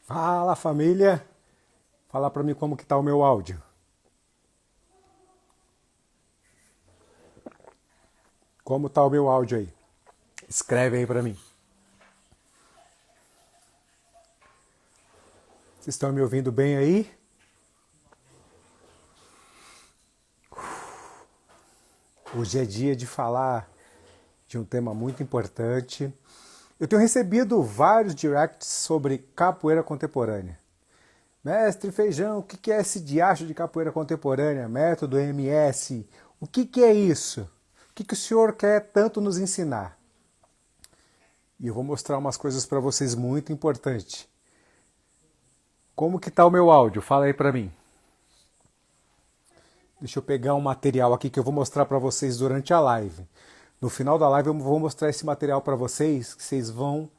Fala, família! Fala pra mim como que tá o meu áudio. Como tá o meu áudio aí? Escreve aí pra mim. Vocês estão me ouvindo bem aí? Hoje é dia de falar de um tema muito importante. Eu tenho recebido vários directs sobre capoeira contemporânea. Mestre Feijão, o que é esse diacho de capoeira contemporânea? Método MS? O que é isso? O que o senhor quer tanto nos ensinar? E eu vou mostrar umas coisas para vocês muito importantes. Como que tá o meu áudio? Fala aí para mim. Deixa eu pegar um material aqui que eu vou mostrar para vocês durante a live. No final da live eu vou mostrar esse material para vocês, que vocês vão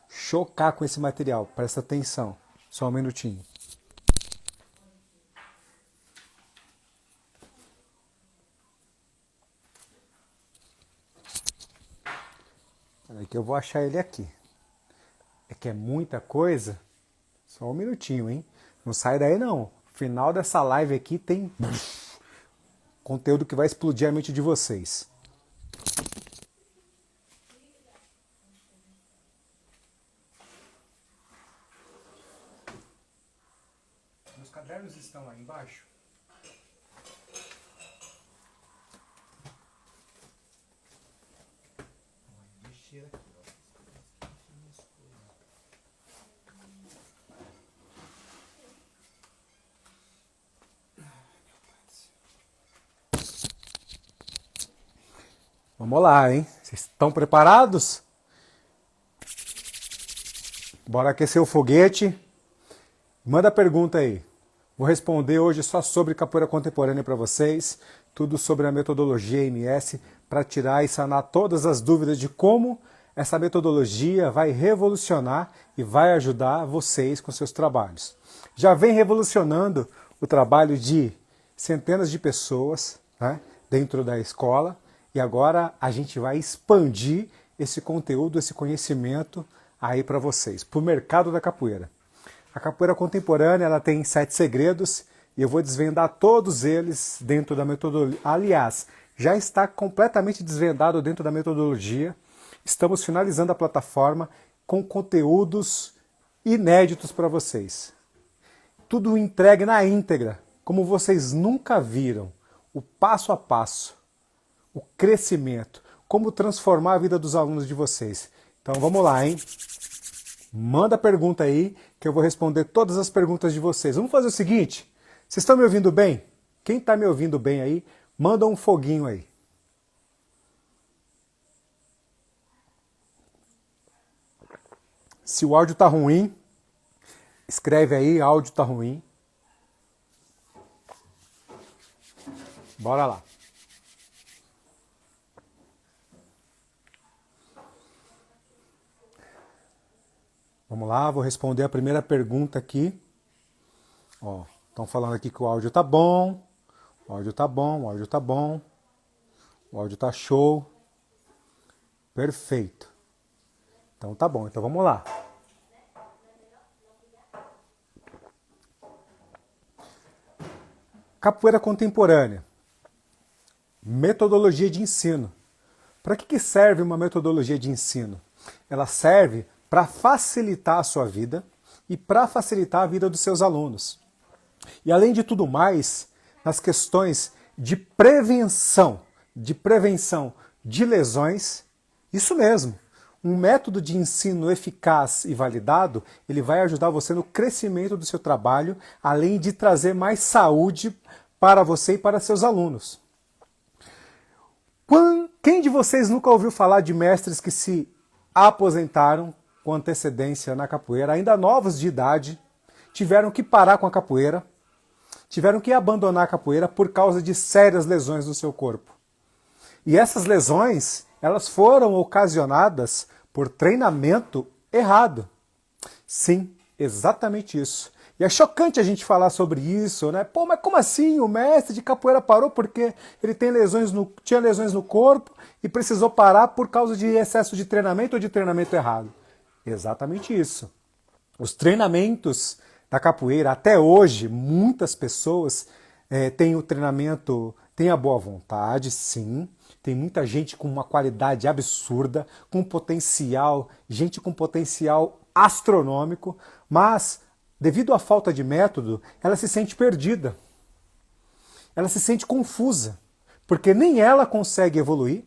chocar com esse material. Presta atenção. Só um minutinho. Peraí que eu vou achar ele aqui. É que é muita coisa. Só um minutinho, hein? Não sai daí não. Final dessa live aqui tem conteúdo que vai explodir a mente de vocês. Meus cadernos estão aí embaixo? Vamos lá, hein? Vocês estão preparados? Bora aquecer o foguete. Manda pergunta aí. Vou responder hoje só sobre capoeira contemporânea para vocês, tudo sobre a metodologia MS, para tirar e sanar todas as dúvidas de como essa metodologia vai revolucionar e vai ajudar vocês com seus trabalhos. Já vem revolucionando o trabalho de centenas de pessoas, né, dentro da escola, e agora a gente vai expandir esse conteúdo, esse conhecimento aí para vocês, para o mercado da capoeira. A capoeira contemporânea ela tem 7 segredos e eu vou desvendar todos eles dentro da metodologia. Aliás, já está completamente desvendado dentro da metodologia. Estamos finalizando a plataforma com conteúdos inéditos para vocês. Tudo entregue na íntegra, como vocês nunca viram. O passo a passo, o crescimento, como transformar a vida dos alunos de vocês. Então vamos lá, hein? Manda pergunta aí, que eu vou responder todas as perguntas de vocês. Vamos fazer o seguinte, vocês estão me ouvindo bem? Quem está me ouvindo bem aí, manda um foguinho aí. Se o áudio está ruim, escreve aí, áudio está ruim. Bora lá. Vamos lá, vou responder a primeira pergunta aqui. Ó, estão falando aqui que o áudio tá bom. O áudio tá bom, o áudio tá bom. O áudio tá show. Perfeito. Então tá bom, então vamos lá. Capoeira contemporânea. Metodologia de ensino. Para que serve uma metodologia de ensino? Ela serve para facilitar a sua vida e para facilitar a vida dos seus alunos. E além de tudo mais, nas questões de prevenção de lesões, isso mesmo, um método de ensino eficaz e validado, ele vai ajudar você no crescimento do seu trabalho, além de trazer mais saúde para você e para seus alunos. Quem de vocês nunca ouviu falar de mestres que se aposentaram com antecedência na capoeira, ainda novos de idade, tiveram que parar com a capoeira, tiveram que abandonar a capoeira por causa de sérias lesões no seu corpo? E essas lesões, elas foram ocasionadas por treinamento errado. Sim, exatamente isso. E é chocante a gente falar sobre isso, né? Pô, mas como assim? O mestre de capoeira parou porque ele tinha lesões no corpo e precisou parar por causa de excesso de treinamento ou de treinamento errado? Exatamente isso. Os treinamentos da capoeira, até hoje, muitas pessoas têm o treinamento, têm a boa vontade, sim. Tem muita gente com uma qualidade absurda, com potencial, gente com potencial astronômico, mas devido à falta de método, ela se sente perdida. Ela se sente confusa, porque nem ela consegue evoluir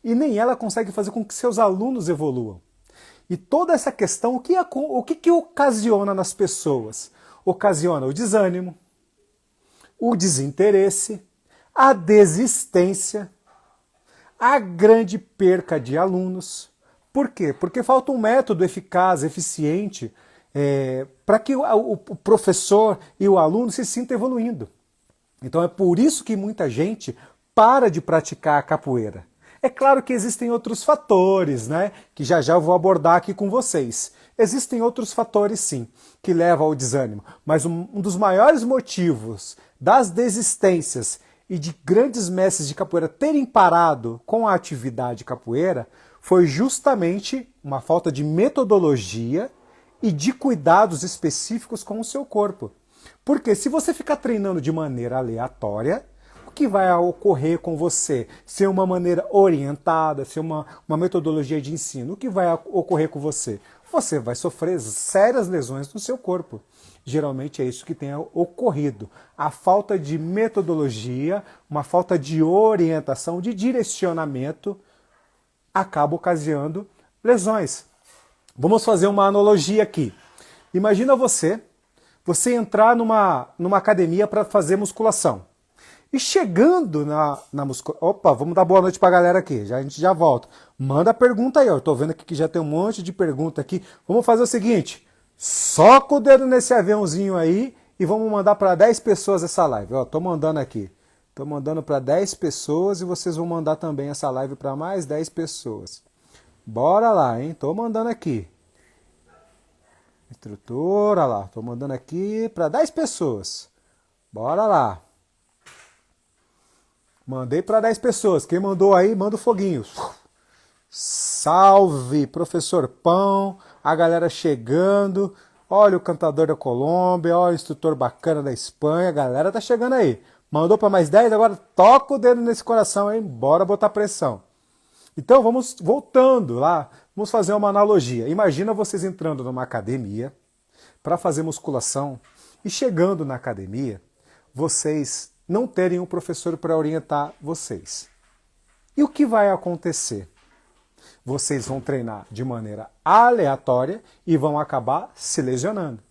e nem ela consegue fazer com que seus alunos evoluam. E toda essa questão, o que ocasiona nas pessoas? Ocasiona o desânimo, o desinteresse, a desistência, a grande perca de alunos. Por quê? Porque falta um método eficaz, eficiente, para que o professor e o aluno se sintam evoluindo. Então é por isso que muita gente para de praticar a capoeira. É claro que existem outros fatores, né? Que já eu vou abordar aqui com vocês. Existem outros fatores, sim, que levam ao desânimo. Mas um dos maiores motivos das desistências e de grandes mestres de capoeira terem parado com a atividade capoeira foi justamente uma falta de metodologia e de cuidados específicos com o seu corpo. Porque se você ficar treinando de maneira aleatória, o que vai ocorrer com você? Se é uma maneira orientada, se é uma metodologia de ensino, o que vai ocorrer com você? Você vai sofrer sérias lesões no seu corpo. Geralmente é isso que tem ocorrido. A falta de metodologia, uma falta de orientação, de direcionamento, acaba ocasionando lesões. Vamos fazer uma analogia aqui. Imagina você entrar numa academia para fazer musculação. E chegando na musculação... Opa, vamos dar boa noite para a galera aqui, a gente já volta. Manda pergunta aí, ó. Eu tô vendo aqui que já tem um monte de pergunta aqui. Vamos fazer o seguinte, soca o dedo nesse aviãozinho aí e vamos mandar para 10 pessoas essa live. Ó, tô mandando aqui. Tô mandando para 10 pessoas e vocês vão mandar também essa live para mais 10 pessoas. Bora lá, hein? Tô mandando aqui. Instrutora lá, tô mandando aqui para 10 pessoas. Bora lá. Mandei para 10 pessoas. Quem mandou aí, manda o foguinho. Salve, professor Pão, a galera chegando. Olha o cantador da Colômbia, olha o instrutor bacana da Espanha. A galera tá chegando aí. Mandou para mais 10, agora toca o dedo nesse coração aí, bora botar pressão. Então vamos voltando lá, vamos fazer uma analogia. Imagina vocês entrando numa academia para fazer musculação e chegando na academia, vocês não terem um professor para orientar vocês. E o que vai acontecer? Vocês vão treinar de maneira aleatória e vão acabar se lesionando.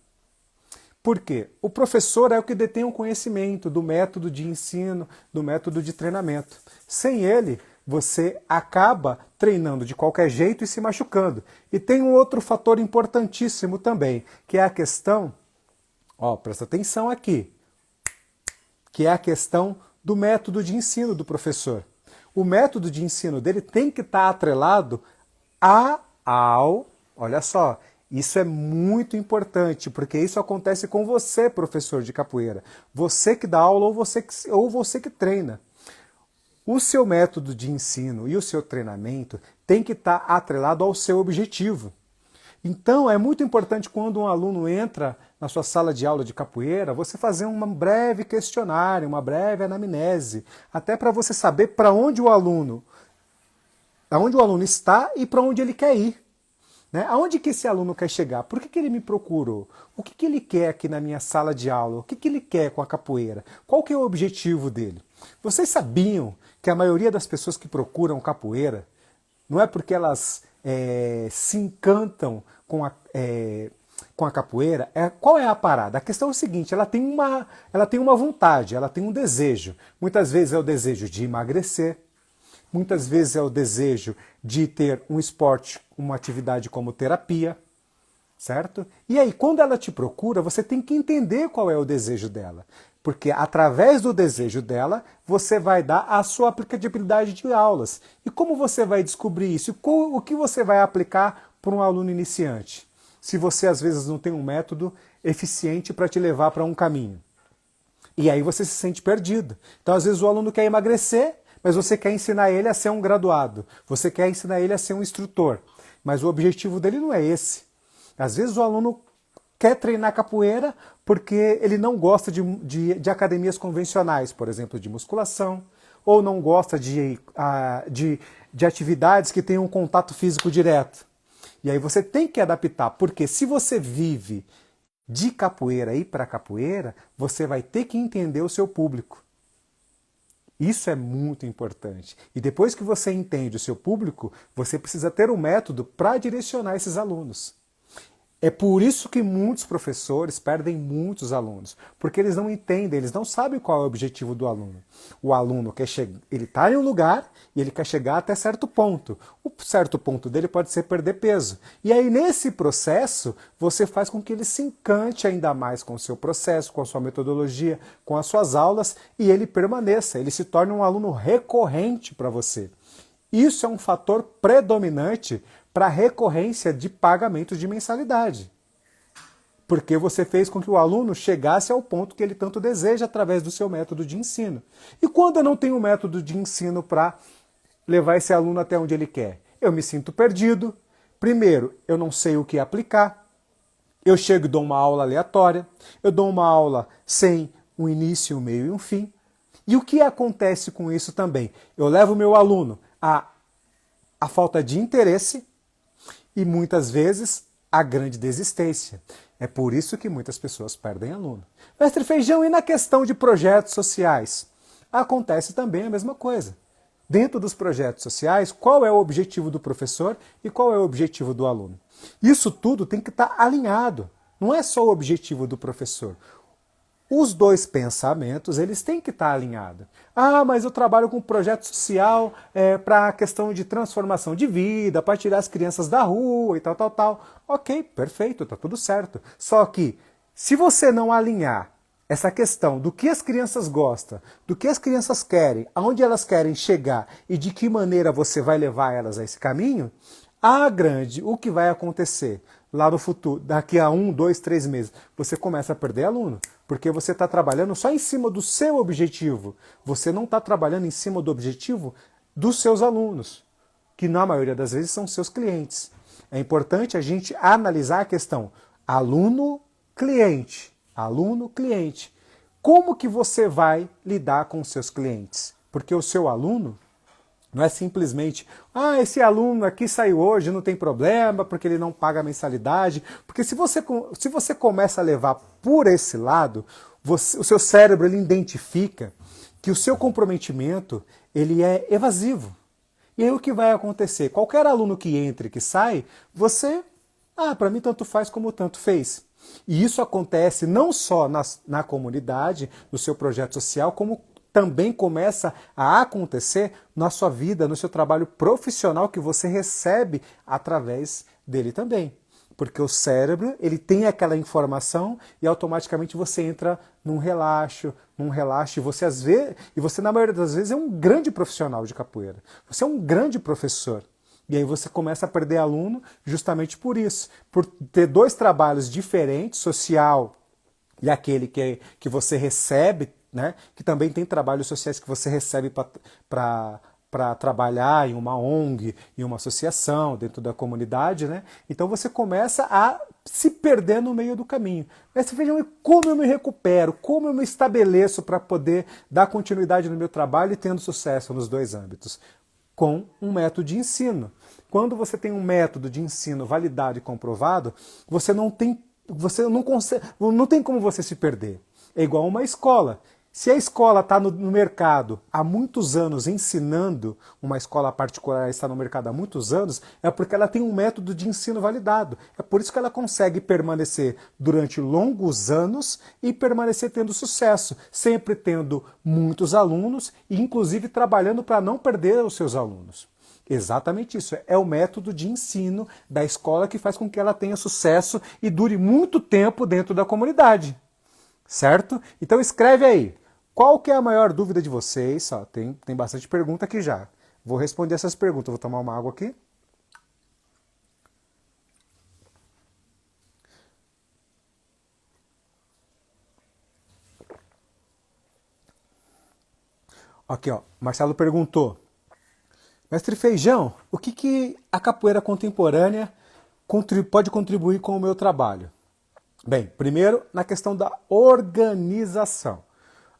Por quê? O professor é o que detém o conhecimento do método de ensino, do método de treinamento. Sem ele, você acaba treinando de qualquer jeito e se machucando. E tem um outro fator importantíssimo também, que é a questão, presta atenção aqui, que é a questão do método de ensino do professor. O método de ensino dele tem que estar atrelado olha só, isso é muito importante, porque isso acontece com você, professor de capoeira. Você que dá aula ou você que treina. O seu método de ensino e o seu treinamento tem que estar atrelado ao seu objetivo. Então, é muito importante quando um aluno entra na sua sala de aula de capoeira, você fazer um breve questionário, uma breve anamnese, até para você saber para onde o aluno está e para onde ele quer ir. Né? Aonde que esse aluno quer chegar? Por que ele me procurou? O que ele quer aqui na minha sala de aula? O que ele quer com a capoeira? Qual que é o objetivo dele? Vocês sabiam que a maioria das pessoas que procuram capoeira não é porque elas se encantam com a capoeira? Qual é a parada? A questão é o seguinte, ela tem uma vontade, ela tem um desejo. Muitas vezes é o desejo de emagrecer, muitas vezes é o desejo de ter um esporte, uma atividade como terapia, certo? E aí, quando ela te procura, você tem que entender qual é o desejo dela. Porque através do desejo dela, você vai dar a sua aplicabilidade de aulas. E como você vai descobrir isso? O que você vai aplicar para um aluno iniciante? Se você, às vezes, não tem um método eficiente para te levar para um caminho. E aí você se sente perdido. Então, às vezes, o aluno quer emagrecer, mas você quer ensinar ele a ser um graduado. Você quer ensinar ele a ser um instrutor. Mas o objetivo dele não é esse. Às vezes o aluno quer treinar capoeira porque ele não gosta de academias convencionais, por exemplo, de musculação, ou não gosta de atividades que tenham um contato físico direto. E aí você tem que adaptar, porque se você vive de capoeira e para capoeira, você vai ter que entender o seu público. Isso é muito importante. E depois que você entende o seu público, você precisa ter um método para direcionar esses alunos. É por isso que muitos professores perdem muitos alunos, porque eles não entendem, eles não sabem qual é o objetivo do aluno. O aluno quer ele está em um lugar e ele quer chegar até certo ponto. O certo ponto dele pode ser perder peso. E aí nesse processo, você faz com que ele se encante ainda mais com o seu processo, com a sua metodologia, com as suas aulas e ele permaneça, ele se torne um aluno recorrente para você. Isso é um fator predominante para a recorrência de pagamento de mensalidade. Porque você fez com que o aluno chegasse ao ponto que ele tanto deseja através do seu método de ensino. E quando eu não tenho um método de ensino para levar esse aluno até onde ele quer? Eu me sinto perdido. Primeiro, eu não sei o que aplicar. Eu chego e dou uma aula aleatória. Eu dou uma aula sem um início, um meio e um fim. E o que acontece com isso também? Eu levo o meu aluno a falta de interesse e muitas vezes a grande desistência. É por isso que muitas pessoas perdem aluno. Mestre Feijão, e na questão de projetos sociais? Acontece também a mesma coisa. Dentro dos projetos sociais, qual é o objetivo do professor e qual é o objetivo do aluno? Isso tudo tem que estar alinhado. Não é só o objetivo do professor. Os dois pensamentos, eles têm que estar alinhados. Ah, mas eu trabalho com um projeto social para a questão de transformação de vida, para tirar as crianças da rua e tal. Ok, perfeito, está tudo certo. Só que, se você não alinhar essa questão do que as crianças gostam, do que as crianças querem, aonde elas querem chegar e de que maneira você vai levar elas a esse caminho, o que vai acontecer lá no futuro, daqui a 1, 2, 3 meses, você começa a perder aluno, porque você está trabalhando só em cima do seu objetivo, você não está trabalhando em cima do objetivo dos seus alunos, que na maioria das vezes são seus clientes. É importante a gente analisar a questão aluno-cliente, aluno-cliente. Como que você vai lidar com os seus clientes? Porque o seu aluno não é simplesmente, esse aluno aqui saiu hoje, não tem problema, porque ele não paga a mensalidade. Porque se você começa a levar por esse lado, o seu cérebro ele identifica que o seu comprometimento ele é evasivo. E aí o que vai acontecer? Qualquer aluno que entre, que sai, você, para mim tanto faz como tanto fez. E isso acontece não só na comunidade, no seu projeto social, como também começa a acontecer na sua vida, no seu trabalho profissional que você recebe através dele também. Porque o cérebro, ele tem aquela informação e automaticamente você entra num relaxo, e você na maioria das vezes é um grande profissional de capoeira. Você é um grande professor. E aí você começa a perder aluno justamente por isso, por ter dois trabalhos diferentes, social e aquele que você recebe, né? Que também tem trabalhos sociais que você recebe para trabalhar em uma ONG, em uma associação, dentro da comunidade, né? Então você começa a se perder no meio do caminho. Mas você veja como eu me recupero, como eu me estabeleço para poder dar continuidade no meu trabalho e tendo sucesso nos dois âmbitos. Com um método de ensino. Quando você tem um método de ensino validado e comprovado, você não tem como você se perder. É igual uma escola. Se a escola está no mercado há muitos anos ensinando, uma escola particular está no mercado há muitos anos, é porque ela tem um método de ensino validado. É por isso que ela consegue permanecer durante longos anos e permanecer tendo sucesso, sempre tendo muitos alunos e inclusive trabalhando para não perder os seus alunos. Exatamente isso. É o método de ensino da escola que faz com que ela tenha sucesso e dure muito tempo dentro da comunidade. Certo? Então escreve aí. Qual que é a maior dúvida de vocês? Tem bastante pergunta aqui já. Vou responder essas perguntas. Vou tomar uma água aqui. Aqui, ó. Marcelo perguntou. Mestre Feijão, o que a capoeira contemporânea pode contribuir com o meu trabalho? Bem, primeiro na questão da organização.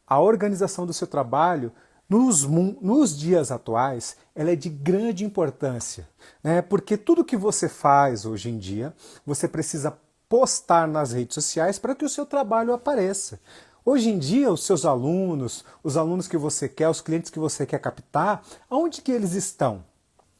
A organização do seu trabalho nos dias atuais ela é de grande importância, né? Porque tudo que você faz hoje em dia, você precisa postar nas redes sociais para que o seu trabalho apareça. Hoje em dia, os seus alunos, os alunos que você quer, os clientes que você quer captar, aonde que eles estão?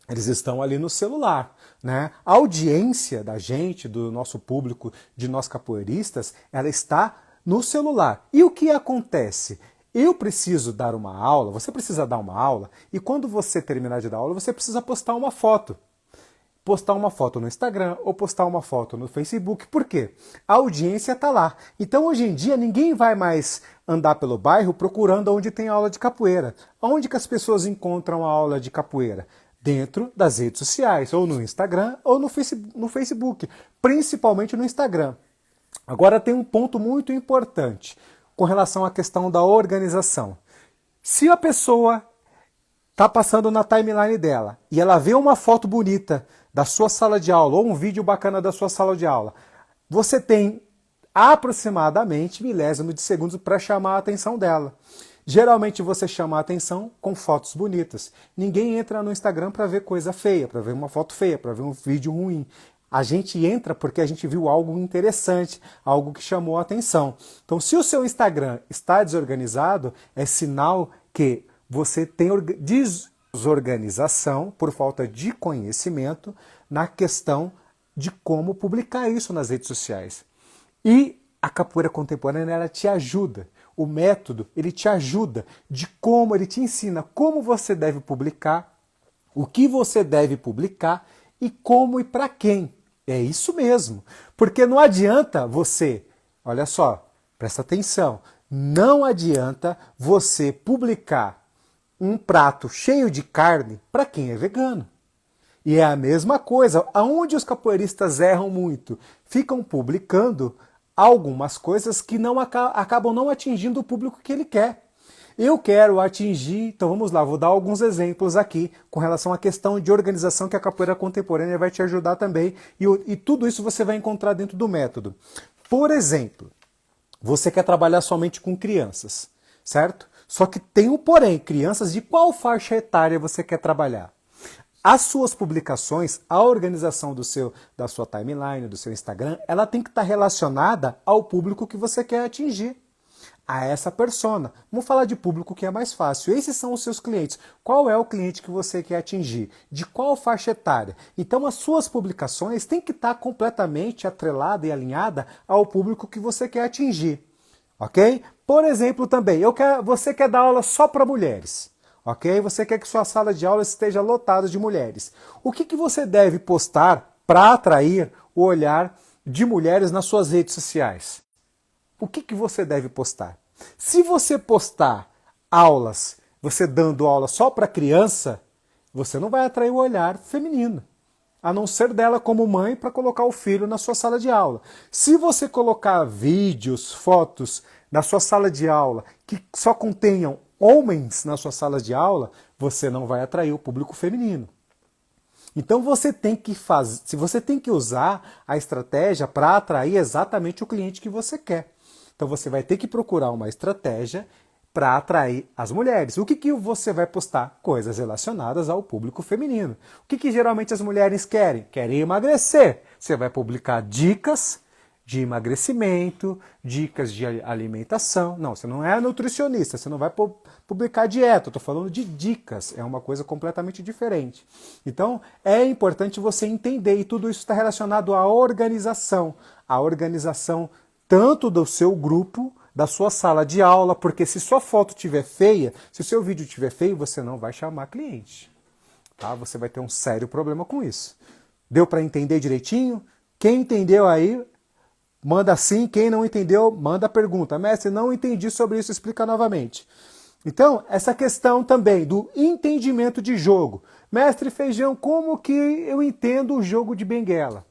Eles estão ali no celular, né? A audiência da gente, do nosso público, de nós capoeiristas, ela está no celular. E o que acontece? Eu preciso dar uma aula, você precisa dar uma aula, e quando você terminar de dar aula, você precisa postar uma foto. Postar uma foto no Instagram ou postar uma foto no Facebook. Por quê? A audiência está lá. Então, hoje em dia, ninguém vai mais andar pelo bairro procurando onde tem aula de capoeira. Onde que as pessoas encontram a aula de capoeira? Dentro das redes sociais, ou no Instagram ou no Facebook, principalmente no Instagram. Agora tem um ponto muito importante com relação à questão da organização. Se a pessoa está passando na timeline dela e ela vê uma foto bonita da sua sala de aula ou um vídeo bacana da sua sala de aula, você tem aproximadamente milésimo de segundo para chamar a atenção dela. Geralmente você chama a atenção com fotos bonitas. Ninguém entra no Instagram para ver coisa feia, para ver uma foto feia, para ver um vídeo ruim. A gente entra porque a gente viu algo interessante, algo que chamou a atenção. Então, se o seu Instagram está desorganizado, é sinal que você tem desorganização por falta de conhecimento na questão de como publicar isso nas redes sociais. E a capoeira contemporânea ela te ajuda. O método ele te ajuda de como ele te ensina como você deve publicar, o que você deve publicar e como e para quem. É isso mesmo. Porque não adianta você, olha só, presta atenção, não adianta você publicar um prato cheio de carne para quem é vegano. E é a mesma coisa, aonde os capoeiristas erram muito, ficam publicando algumas coisas que não acabam não atingindo o público que ele quer. Eu quero atingir, então vamos lá, vou dar alguns exemplos aqui com relação à questão de organização que a capoeira contemporânea vai te ajudar também e tudo isso você vai encontrar dentro do método. Por exemplo, você quer trabalhar somente com crianças, certo? Só que tem um porém, crianças de qual faixa etária você quer trabalhar? As suas publicações, a organização da sua timeline, do seu Instagram, ela tem que estar relacionada ao público que você quer atingir, a essa persona. Vamos falar de público que é mais fácil. Esses são os seus clientes. Qual é o cliente que você quer atingir? De qual faixa etária? Então as suas publicações têm que estar completamente atrelada e alinhada ao público que você quer atingir. Ok? Por exemplo, também, você quer dar aula só para mulheres. Ok? Você quer que sua sala de aula esteja lotada de mulheres. O que você deve postar para atrair o olhar de mulheres nas suas redes sociais? O que você deve postar? Se você postar aulas, você dando aula só para criança, você não vai atrair o olhar feminino, a não ser dela como mãe para colocar o filho na sua sala de aula. Se você colocar vídeos, fotos na sua sala de aula que só contenham homens na sua sala de aula, você não vai atrair o público feminino. Então você tem que usar a estratégia para atrair exatamente o cliente que você quer. Então você vai ter que procurar uma estratégia para atrair as mulheres. O que você vai postar? Coisas relacionadas ao público feminino. O que geralmente as mulheres querem? Querem emagrecer. Você vai publicar dicas de emagrecimento, dicas de alimentação. Não, você não é nutricionista, você não vai publicar dieta, eu estou falando de dicas, é uma coisa completamente diferente. Então, é importante você entender, e tudo isso está relacionado à organização tanto do seu grupo, da sua sala de aula, porque se sua foto estiver feia, se o seu vídeo estiver feio, você não vai chamar cliente. Tá? Você vai ter um sério problema com isso. Deu para entender direitinho? Quem entendeu aí, manda sim. Quem não entendeu, manda pergunta. Mestre, não entendi sobre isso, explica novamente. Então, essa questão também do entendimento de jogo. Mestre Feijão, como que eu entendo o jogo de benguela?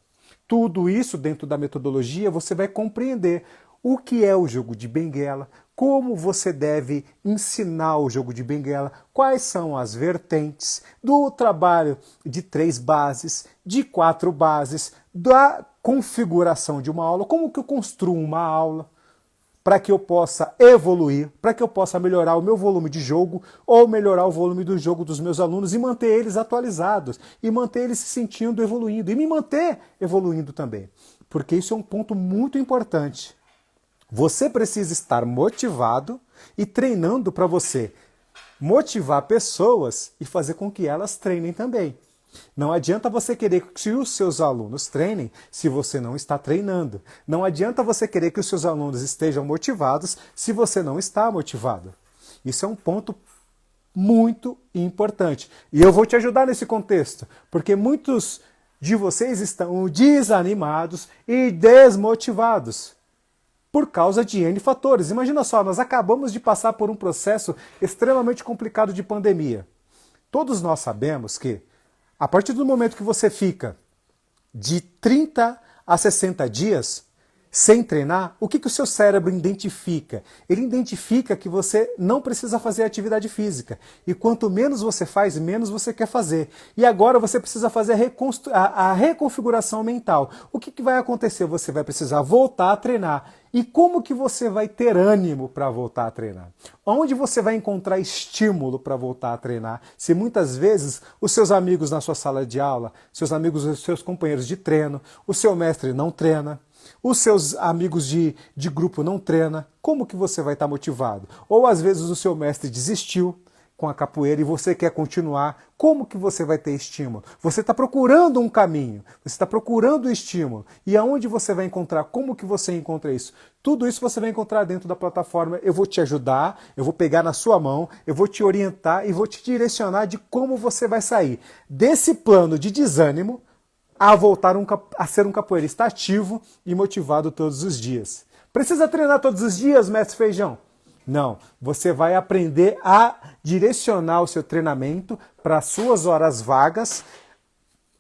Tudo isso dentro da metodologia você vai compreender o que é o jogo de benguela, como você deve ensinar o jogo de benguela, quais são as vertentes do trabalho de 3 bases, de 4 bases, da configuração de uma aula, como que eu construo uma aula, para que eu possa evoluir, para que eu possa melhorar o meu volume de jogo ou melhorar o volume do jogo dos meus alunos e manter eles atualizados, e manter eles se sentindo evoluindo, e me manter evoluindo também. Porque isso é um ponto muito importante. Você precisa estar motivado e treinando para você motivar pessoas e fazer com que elas treinem também. Não adianta você querer que os seus alunos treinem se você não está treinando. Não adianta você querer que os seus alunos estejam motivados se você não está motivado. Isso é um ponto muito importante. E eu vou te ajudar nesse contexto, porque muitos de vocês estão desanimados e desmotivados por causa de N fatores. Imagina só, nós acabamos de passar por um processo extremamente complicado de pandemia. Todos nós sabemos que a partir do momento que você fica de 30 a 60 dias sem treinar, o que o seu cérebro identifica? Ele identifica que você não precisa fazer atividade física. E quanto menos você faz, menos você quer fazer. E agora você precisa fazer a reconfiguração mental. O que vai acontecer? Você vai precisar voltar a treinar. E como que você vai ter ânimo para voltar a treinar? Onde você vai encontrar estímulo para voltar a treinar? Se muitas vezes os seus amigos na sua sala de aula, seus amigos, os seus companheiros de treino, o seu mestre não treina, os seus amigos de grupo não treina, como que você vai estar motivado? Ou às vezes o seu mestre desistiu com a capoeira e você quer continuar, como que você vai ter estímulo? Você está procurando um caminho, você está procurando estímulo. E aonde você vai encontrar? Como que você encontra isso? Tudo isso você vai encontrar dentro da plataforma. Eu vou te ajudar, eu vou pegar na sua mão, eu vou te orientar e vou te direcionar de como você vai sair desse plano de desânimo a voltar a ser um capoeirista ativo e motivado todos os dias. Precisa treinar todos os dias, mestre Feijão? Não, você vai aprender a direcionar o seu treinamento para as suas horas vagas,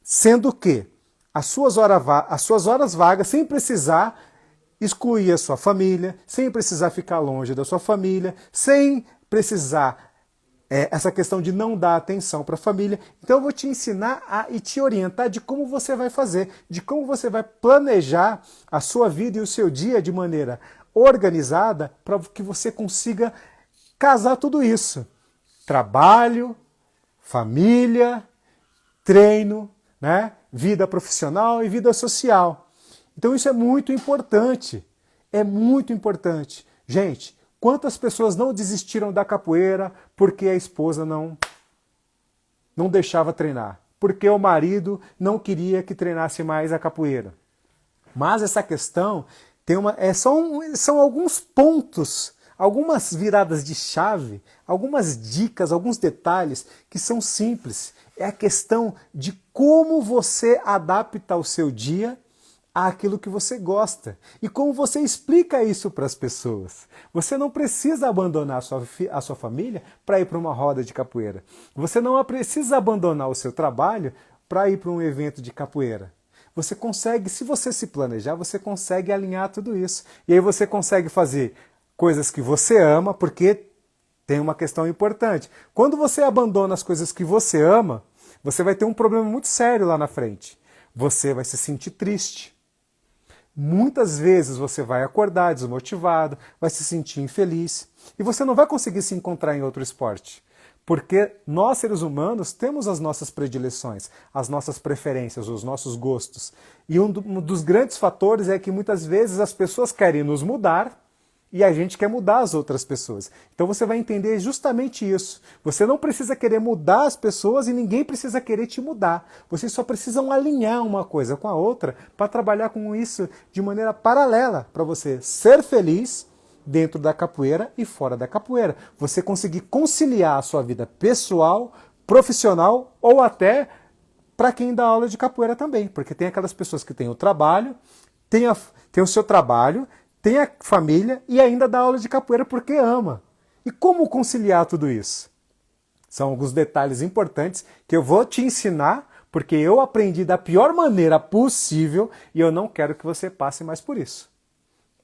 sendo que as suas horas vagas, sem precisar excluir a sua família, sem precisar ficar longe da sua família, sem precisar essa questão de não dar atenção para a família. Então eu vou te ensinar e te orientar de como você vai fazer, de como você vai planejar a sua vida e o seu dia de maneira organizada para que você consiga casar tudo isso. Trabalho, família, treino, né? Vida profissional e vida social. Então isso é muito importante. É muito importante. Gente, quantas pessoas não desistiram da capoeira porque a esposa não deixava treinar? Porque o marido não queria que treinasse mais a capoeira? Mas essa questão são alguns pontos, algumas viradas de chave, algumas dicas, alguns detalhes que são simples. É a questão de como você adapta o seu dia àquilo que você gosta e como você explica isso para as pessoas. Você não precisa abandonar a sua família para ir para uma roda de capoeira. Você não precisa abandonar o seu trabalho para ir para um evento de capoeira. Você consegue, se você se planejar, você consegue alinhar tudo isso. E aí você consegue fazer coisas que você ama, porque tem uma questão importante. Quando você abandona as coisas que você ama, você vai ter um problema muito sério lá na frente. Você vai se sentir triste. Muitas vezes você vai acordar desmotivado, vai se sentir infeliz e você não vai conseguir se encontrar em outro esporte. Porque nós, seres humanos, temos as nossas predileções, as nossas preferências, os nossos gostos. E um dos grandes fatores é que muitas vezes as pessoas querem nos mudar e a gente quer mudar as outras pessoas. Então você vai entender justamente isso. Você não precisa querer mudar as pessoas e ninguém precisa querer te mudar. Vocês só precisam alinhar uma coisa com a outra para trabalhar com isso de maneira paralela, para você ser feliz dentro da capoeira e fora da capoeira. Você conseguir conciliar a sua vida pessoal, profissional ou até para quem dá aula de capoeira também. Porque tem aquelas pessoas que têm o trabalho, tem o seu trabalho, tem a família e ainda dá aula de capoeira porque ama. E como conciliar tudo isso? São alguns detalhes importantes que eu vou te ensinar porque eu aprendi da pior maneira possível e eu não quero que você passe mais por isso.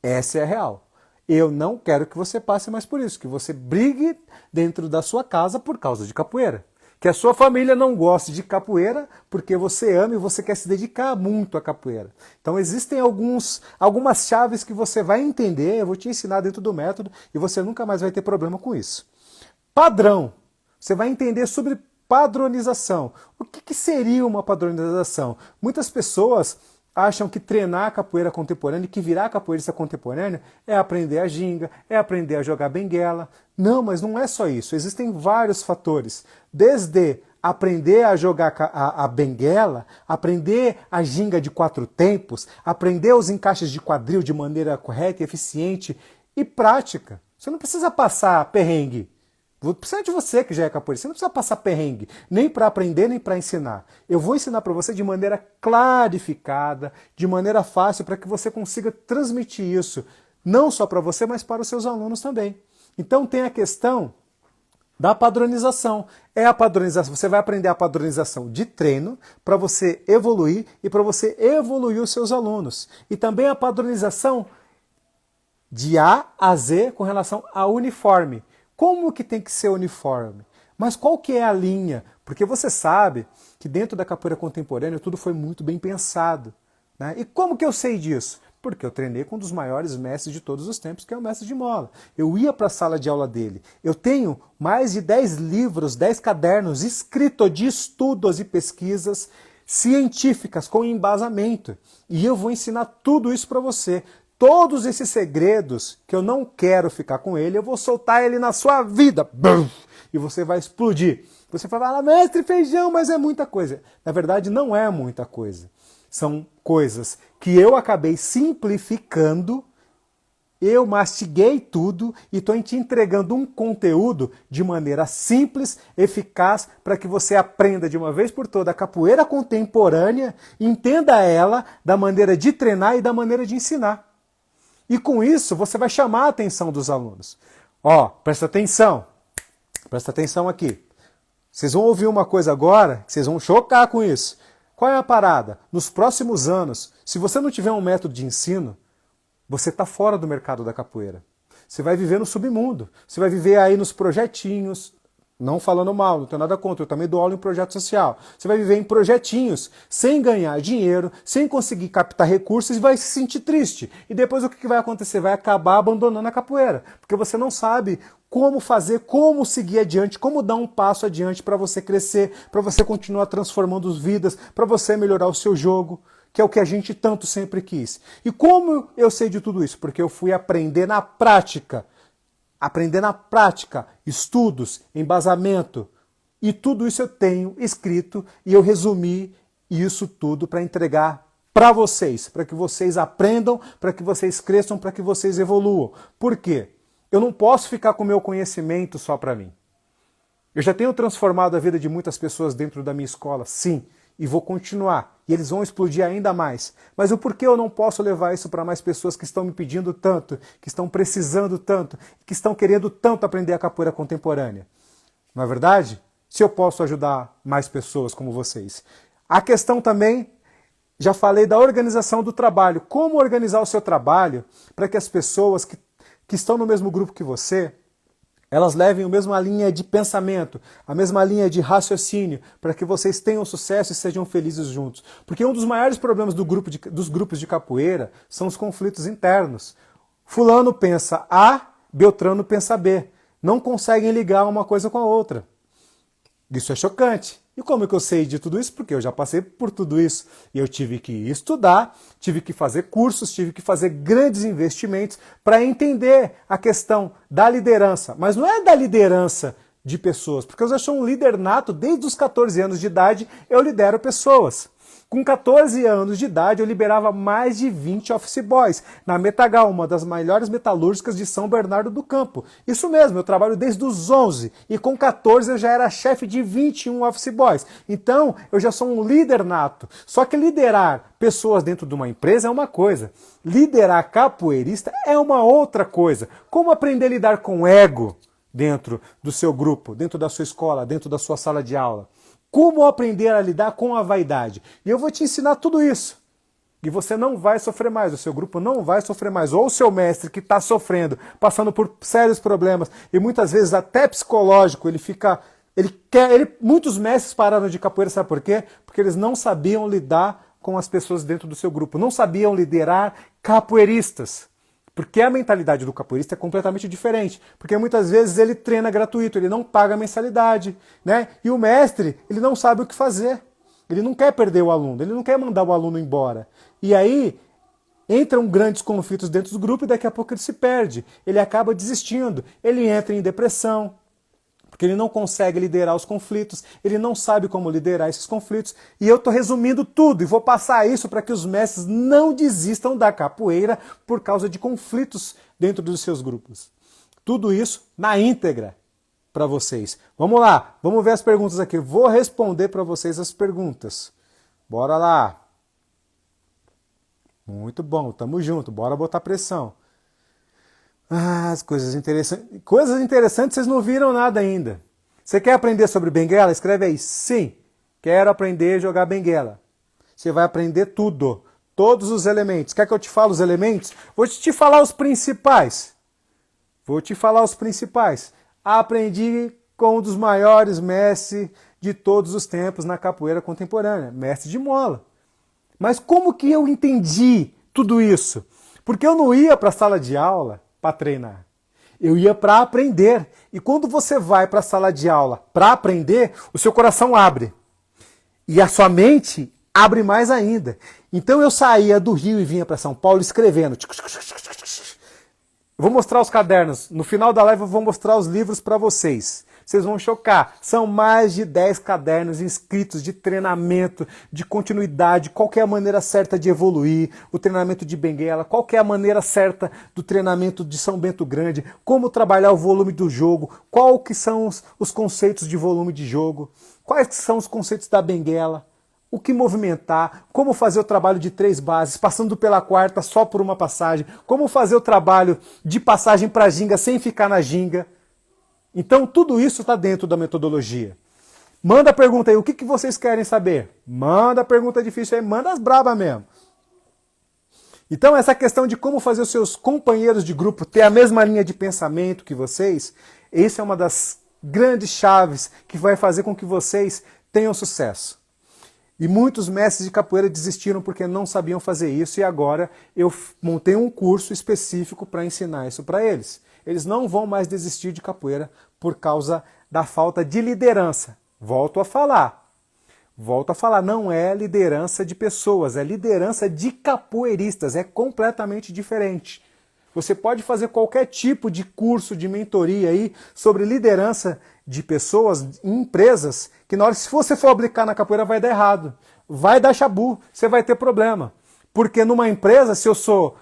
Essa é a real. Eu não quero que você passe mais por isso, que você brigue dentro da sua casa por causa de capoeira. Que a sua família não goste de capoeira porque você ama e você quer se dedicar muito à capoeira. Então existem algumas chaves que você vai entender, eu vou te ensinar dentro do método e você nunca mais vai ter problema com isso. Padrão. Você vai entender sobre padronização. O que seria uma padronização? Muitas pessoas acham que treinar capoeira contemporânea e que virar capoeirista contemporâneo é aprender a ginga, é aprender a jogar benguela. Não, mas não é só isso. Existem vários fatores. Desde aprender a jogar a benguela, aprender a ginga de 4 tempos, aprender os encaixes de quadril de maneira correta e eficiente e prática. Você não precisa passar perrengue. Principalmente você que já é capoeirista, você não precisa passar perrengue, nem para aprender, nem para ensinar. Eu vou ensinar para você de maneira clarificada, de maneira fácil, para que você consiga transmitir isso, não só para você, mas para os seus alunos também. Então tem a questão da padronização. É a padronização. Você vai aprender a padronização de treino para você evoluir e para você evoluir os seus alunos. E também a padronização de A a Z com relação ao uniforme. Como que tem que ser uniforme? Mas qual que é a linha? Porque você sabe que dentro da capoeira contemporânea tudo foi muito bem pensado. Né? E como que eu sei disso? Porque eu treinei com um dos maiores mestres de todos os tempos, que é o mestre de Mola. Eu ia para a sala de aula dele. Eu tenho mais de 10 livros, 10 cadernos escritos de estudos e pesquisas científicas com embasamento. E eu vou ensinar tudo isso para você. Todos esses segredos que eu não quero ficar com ele, eu vou soltar ele na sua vida. E você vai explodir. Você vai falar, mestre Feijão, mas é muita coisa. Na verdade, não é muita coisa. São coisas que eu acabei simplificando, eu mastiguei tudo e estou te entregando um conteúdo de maneira simples, eficaz, para que você aprenda de uma vez por toda a capoeira contemporânea, entenda ela da maneira de treinar e da maneira de ensinar. E com isso você vai chamar a atenção dos alunos. Ó, presta atenção aqui. Vocês vão ouvir uma coisa agora, que vocês vão chocar com isso. Qual é a parada? Nos próximos anos, se você não tiver um método de ensino, você está fora do mercado da capoeira. Você vai viver no submundo. Você vai viver aí nos projetinhos. Não falando mal, não tenho nada contra, eu também dou aula em projeto social. Você vai viver em projetinhos, sem ganhar dinheiro, sem conseguir captar recursos e vai se sentir triste. E depois o que vai acontecer? Vai acabar abandonando a capoeira, porque você não sabe como fazer, como seguir adiante, como dar um passo adiante para você crescer, para você continuar transformando vidas, para você melhorar o seu jogo, que é o que a gente tanto sempre quis. E como eu sei de tudo isso? Porque eu fui aprender na prática. Aprender na prática, estudos, embasamento. E tudo isso eu tenho escrito e eu resumi isso tudo para entregar para vocês, para que vocês aprendam, para que vocês cresçam, para que vocês evoluam. Por quê? Eu não posso ficar com o meu conhecimento só para mim. Eu já tenho transformado a vida de muitas pessoas dentro da minha escola, sim, e vou continuar. E eles vão explodir ainda mais. Mas o porquê eu não posso levar isso para mais pessoas que estão me pedindo tanto, que estão precisando tanto, que estão querendo tanto aprender a capoeira contemporânea? Não é verdade? Se eu posso ajudar mais pessoas como vocês. A questão também, já falei da organização do trabalho. Como organizar o seu trabalho para que as pessoas que estão no mesmo grupo que você, elas levem a mesma linha de pensamento, a mesma linha de raciocínio, para que vocês tenham sucesso e sejam felizes juntos. Porque um dos maiores problemas dos grupos de capoeira são os conflitos internos. Fulano pensa A, Beltrano pensa B. Não conseguem ligar uma coisa com a outra. Isso é chocante. E como é que eu sei de tudo isso? Porque eu já passei por tudo isso. E eu tive que estudar, tive que fazer cursos, tive que fazer grandes investimentos para entender a questão da liderança. Mas não é da liderança de pessoas, porque eu já sou um líder nato desde os 14 anos de idade, eu lidero pessoas. Com 14 anos de idade, eu liberava mais de 20 office boys na Metagal, uma das maiores metalúrgicas de São Bernardo do Campo. Isso mesmo, eu trabalho desde os 11 e com 14 eu já era chefe de 21 office boys. Então, eu já sou um líder nato. Só que liderar pessoas dentro de uma empresa é uma coisa. Liderar capoeirista é uma outra coisa. Como aprender a lidar com ego dentro do seu grupo, dentro da sua escola, dentro da sua sala de aula? Como aprender a lidar com a vaidade? E eu vou te ensinar tudo isso. E você não vai sofrer mais, o seu grupo não vai sofrer mais. Ou o seu mestre que está sofrendo, passando por sérios problemas, e muitas vezes até psicológico, muitos mestres pararam de capoeira, sabe por quê? Porque eles não sabiam lidar com as pessoas dentro do seu grupo, não sabiam liderar capoeiristas. Porque a mentalidade do capoeirista é completamente diferente. Porque muitas vezes ele treina gratuito, ele não paga mensalidade, né? E o mestre, ele não sabe o que fazer. Ele não quer perder o aluno, ele não quer mandar o aluno embora. E aí entram grandes conflitos dentro do grupo e daqui a pouco ele se perde. Ele acaba desistindo, ele entra em depressão, porque ele não consegue liderar os conflitos, ele não sabe como liderar esses conflitos. E eu estou resumindo tudo e vou passar isso para que os mestres não desistam da capoeira por causa de conflitos dentro dos seus grupos. Tudo isso na íntegra para vocês. Vamos lá, vamos ver as perguntas aqui. Vou responder para vocês as perguntas. Bora lá. Muito bom, tamo junto, bora botar pressão. Ah, as coisas interessantes. Coisas interessantes, vocês não viram nada ainda. Você quer aprender sobre benguela? Escreve aí, sim, quero aprender a jogar benguela. Você vai aprender tudo, todos os elementos. Quer que eu te fale os elementos? Vou te falar os principais. Aprendi com um dos maiores mestres de todos os tempos na capoeira contemporânea, mestre de mola. Mas como que eu entendi tudo isso? Porque eu não ia para a sala de aula para treinar. Eu ia para aprender. E quando você vai para a sala de aula para aprender, o seu coração abre. E a sua mente abre mais ainda. Então eu saía do Rio e vinha para São Paulo escrevendo. Eu vou mostrar os cadernos. No final da live eu vou mostrar os livros para vocês. Vocês vão chocar. São mais de 10 cadernos inscritos de treinamento, de continuidade, qual que é a maneira certa de evoluir, o treinamento de benguela, qual que é a maneira certa do treinamento de São Bento Grande, como trabalhar o volume do jogo, qual que são os conceitos de volume de jogo, quais que são os conceitos da benguela, o que movimentar, como fazer o trabalho de 3 bases, passando pela quarta só por uma passagem, como fazer o trabalho de passagem para ginga sem ficar na ginga. Então tudo isso está dentro da metodologia. Manda a pergunta aí, o que vocês querem saber? Manda a pergunta difícil aí, manda as brabas mesmo. Então essa questão de como fazer os seus companheiros de grupo ter a mesma linha de pensamento que vocês, essa é uma das grandes chaves que vai fazer com que vocês tenham sucesso. E muitos mestres de capoeira desistiram porque não sabiam fazer isso e agora eu montei um curso específico para ensinar isso para eles. Eles não vão mais desistir de capoeira por causa da falta de liderança. Volto a falar, não é liderança de pessoas, é liderança de capoeiristas, é completamente diferente. Você pode fazer qualquer tipo de curso, de mentoria aí sobre liderança de pessoas em empresas, que na hora que se você for aplicar na capoeira vai dar errado, vai dar chabu, você vai ter problema. Porque numa empresa, se eu sou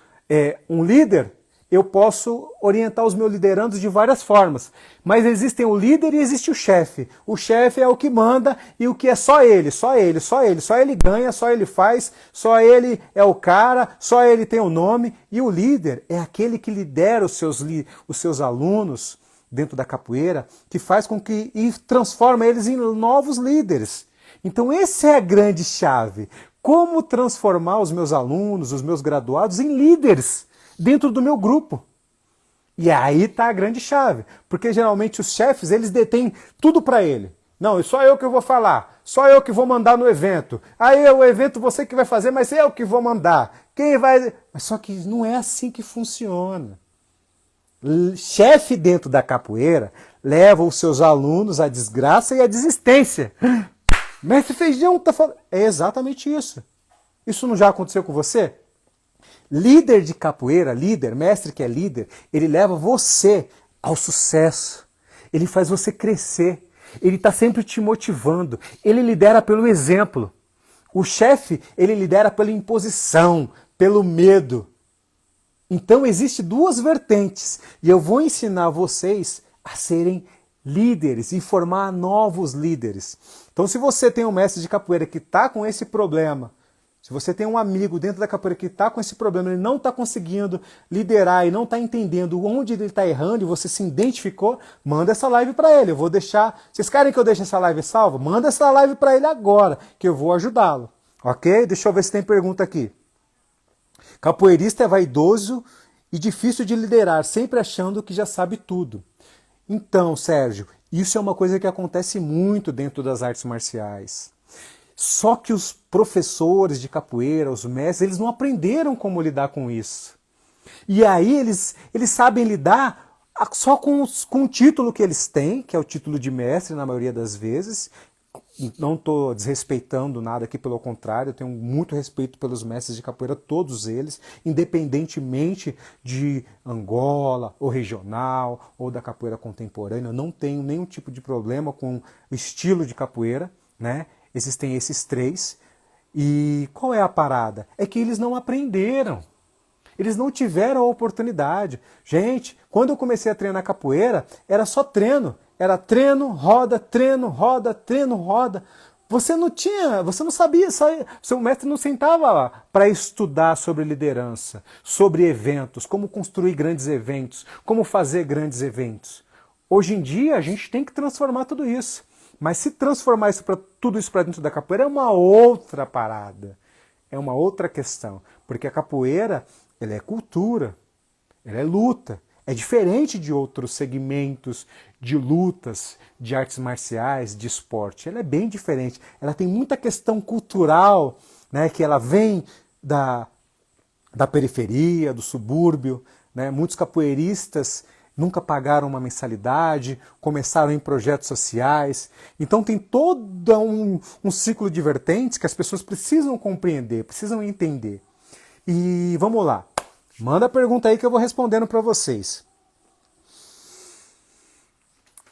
um líder, eu posso orientar os meus liderandos de várias formas. Mas existem o líder e existe o chefe. O chefe é o que manda e o que é só ele. Só ele ganha, só ele faz, só ele é o cara, só ele tem o nome. E o líder é aquele que lidera os seus alunos dentro da capoeira, que faz com que e transforma eles em novos líderes. Então essa é a grande chave. Como transformar os meus alunos, os meus graduados em líderes dentro do meu grupo. E aí está a grande chave, porque geralmente os chefes, eles detêm tudo para ele. Não, só eu que vou falar, só eu que vou mandar no evento. Aí o evento você que vai fazer, mas eu que vou mandar. Quem vai... Mas só que não é assim que funciona. Chefe dentro da capoeira leva os seus alunos à desgraça e à desistência. Mestre Feijão tá falando... É exatamente isso. Isso não já aconteceu com você? Líder de capoeira, mestre que é líder, ele leva você ao sucesso. Ele faz você crescer. Ele está sempre te motivando. Ele lidera pelo exemplo. O chefe, ele lidera pela imposição, pelo medo. Então existem 2 vertentes. E eu vou ensinar vocês a serem líderes e formar novos líderes. Então se você tem um mestre de capoeira que está com esse problema, se você tem um amigo dentro da capoeira que está com esse problema, ele não está conseguindo liderar e não está entendendo onde ele está errando e você se identificou, manda essa live para ele. Eu vou deixar... Vocês querem que eu deixe essa live salva? Manda essa live para ele agora, que eu vou ajudá-lo. Ok? Deixa eu ver se tem pergunta aqui. Capoeirista é vaidoso e difícil de liderar, sempre achando que já sabe tudo. Então, Sérgio, isso é uma coisa que acontece muito dentro das artes marciais. Só que os professores de capoeira, os mestres, eles não aprenderam como lidar com isso. E aí eles sabem lidar só com o título que eles têm, que é o título de mestre na maioria das vezes. Não estou desrespeitando nada aqui, pelo contrário, eu tenho muito respeito pelos mestres de capoeira, todos eles, independentemente de Angola, ou regional, ou da capoeira contemporânea. Eu não tenho nenhum tipo de problema com o estilo de capoeira, né? Existem esses três. E qual é a parada? É que eles não aprenderam. Eles não tiveram a oportunidade. Gente, quando eu comecei a treinar capoeira, era só treino. Era treino, roda, treino, roda, treino, roda. Você não sabia, seu mestre não sentava lá para estudar sobre liderança, sobre eventos, como construir grandes eventos, como fazer grandes eventos. Hoje em dia a gente tem que transformar tudo isso. Mas se transformar tudo isso para dentro da capoeira é uma outra parada. É uma outra questão. Porque a capoeira, ela é cultura, ela é luta. É diferente de outros segmentos de lutas, de artes marciais, de esporte. Ela é bem diferente. Ela tem muita questão cultural, né, que ela vem da periferia, do subúrbio. Né? Muitos capoeiristas nunca pagaram uma mensalidade, começaram em projetos sociais. Então tem todo um ciclo de vertentes que as pessoas precisam compreender, precisam entender. E vamos lá. Manda a pergunta aí que eu vou respondendo para vocês.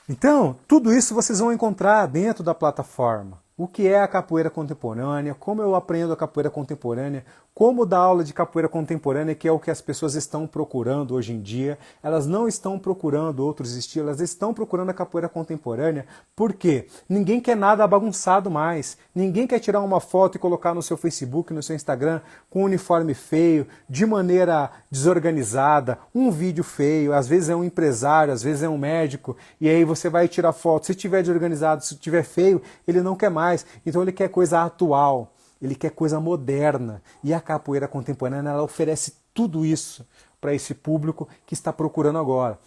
Então, tudo isso vocês vão encontrar dentro da plataforma. O que é a capoeira contemporânea, como eu aprendo a capoeira contemporânea, como dar aula de capoeira contemporânea, que é o que as pessoas estão procurando hoje em dia. Elas não estão procurando outros estilos, elas estão procurando a capoeira contemporânea. Por quê? Ninguém quer nada bagunçado mais. Ninguém quer tirar uma foto e colocar no seu Facebook, no seu Instagram, com um uniforme feio, de maneira desorganizada, um vídeo feio, às vezes é um empresário, às vezes é um médico, e aí você vai tirar foto. Se tiver desorganizado, se tiver feio, ele não quer mais. Então ele quer coisa atual. Ele quer coisa moderna. E a capoeira contemporânea, ela oferece tudo isso para esse público que está procurando agora.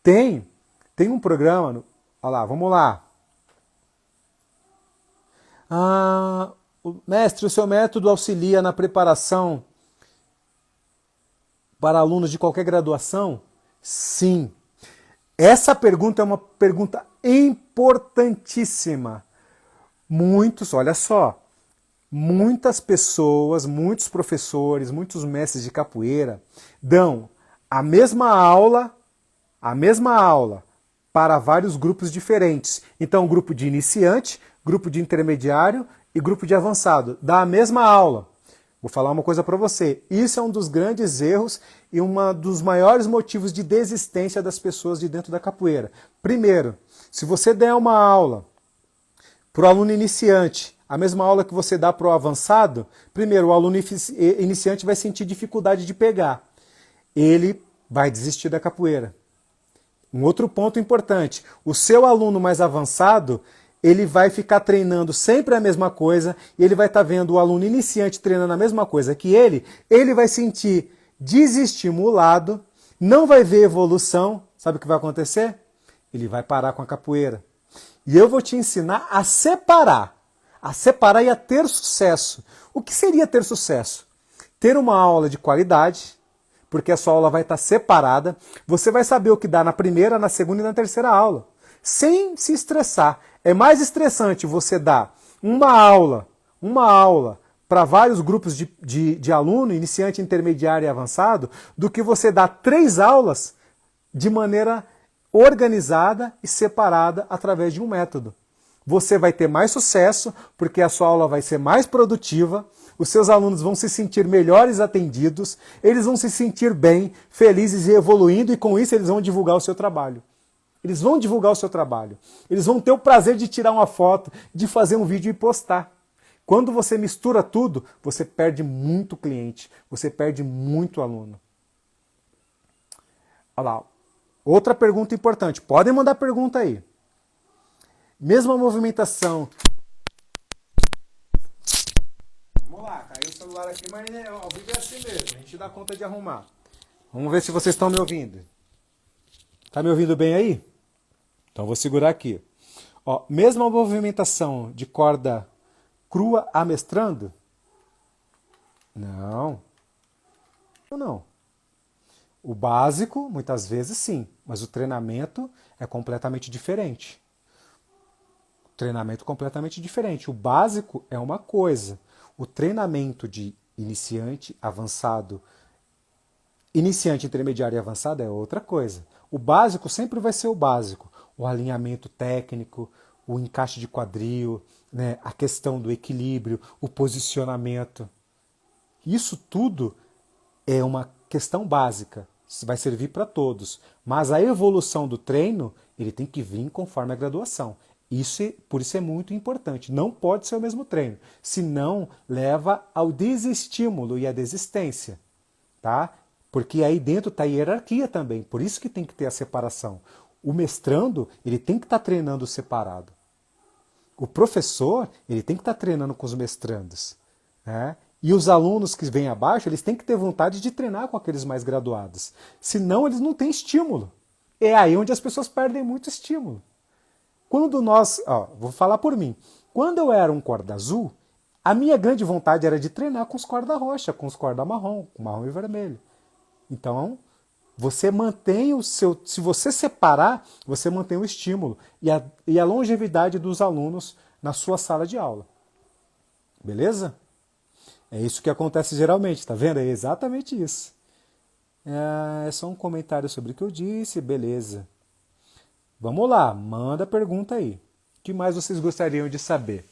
Tem um programa... Olha lá, vamos lá. Mestre, o seu método auxilia na preparação para alunos de qualquer graduação? Sim. Essa pergunta é uma pergunta importantíssima. Olha só, muitas pessoas, muitos professores, muitos mestres de capoeira dão a mesma aula para vários grupos diferentes. Então, grupo de iniciante, grupo de intermediário e grupo de avançado. Dá a mesma aula. Vou falar uma coisa para você. Isso é um dos grandes erros e um dos maiores motivos de desistência das pessoas de dentro da capoeira. Primeiro, se você der uma aula para o aluno iniciante, a mesma aula que você dá para o avançado, primeiro, o aluno iniciante vai sentir dificuldade de pegar. Ele vai desistir da capoeira. Um outro ponto importante, o seu aluno mais avançado, ele vai ficar treinando sempre a mesma coisa, e ele vai estar vendo o aluno iniciante treinando a mesma coisa que ele vai sentir desestimulado, não vai ver evolução. Sabe o que vai acontecer? Ele vai parar com a capoeira. E eu vou te ensinar a separar e a ter sucesso. O que seria ter sucesso? Ter uma aula de qualidade, porque a sua aula vai estar separada, você vai saber o que dá na primeira, na segunda e na terceira aula, sem se estressar. É mais estressante você dar uma aula para vários grupos de aluno, iniciante, intermediário e avançado, do que você dar 3 aulas de maneira organizada e separada através de um método. Você vai ter mais sucesso porque a sua aula vai ser mais produtiva, os seus alunos vão se sentir melhores atendidos, eles vão se sentir bem, felizes e evoluindo, e com isso eles vão divulgar o seu trabalho. Eles vão divulgar o seu trabalho. Eles vão ter o prazer de tirar uma foto, de fazer um vídeo e postar. Quando você mistura tudo, você perde muito cliente, você perde muito aluno. Olha lá. Outra pergunta importante. Podem mandar pergunta aí. Mesma movimentação. Vamos lá, caiu o celular. celular aqui, mas né, ao vivo é assim mesmo. A gente dá conta de arrumar. Vamos ver se vocês estão me ouvindo. Tá me ouvindo bem aí? Então vou segurar aqui. Ó, mesma movimentação de corda crua amestrando? Não. Não. O básico, muitas vezes sim, mas o treinamento é completamente diferente. Treinamento completamente diferente. O básico é uma coisa. O treinamento de iniciante, avançado, iniciante, intermediário e avançado é outra coisa. O básico sempre vai ser o básico. O alinhamento técnico, o encaixe de quadril, né, a questão do equilíbrio, o posicionamento. Isso tudo é uma questão básica. Vai servir para todos. Mas a evolução do treino, ele tem que vir conforme a graduação. Por isso é muito importante. Não pode ser o mesmo treino. Senão, leva ao desestímulo e à desistência. Tá? Porque aí dentro está a hierarquia também. Por isso que tem que ter a separação. O mestrando, ele tem que estar treinando separado. O professor, ele tem que estar treinando com os mestrandos. Né? E os alunos que vêm abaixo, eles têm que ter vontade de treinar com aqueles mais graduados. Senão, eles não têm estímulo. É aí onde as pessoas perdem muito estímulo. Quando vou falar por mim. Quando eu era um corda azul, a minha grande vontade era de treinar com os corda roxa, com os corda marrom, com marrom e vermelho. Então, você mantém se você separar, você mantém o estímulo e a longevidade dos alunos na sua sala de aula. Beleza? É isso que acontece geralmente, tá vendo? É exatamente isso. É só um comentário sobre o que eu disse, beleza. Vamos lá, manda a pergunta aí. O que mais vocês gostariam de saber?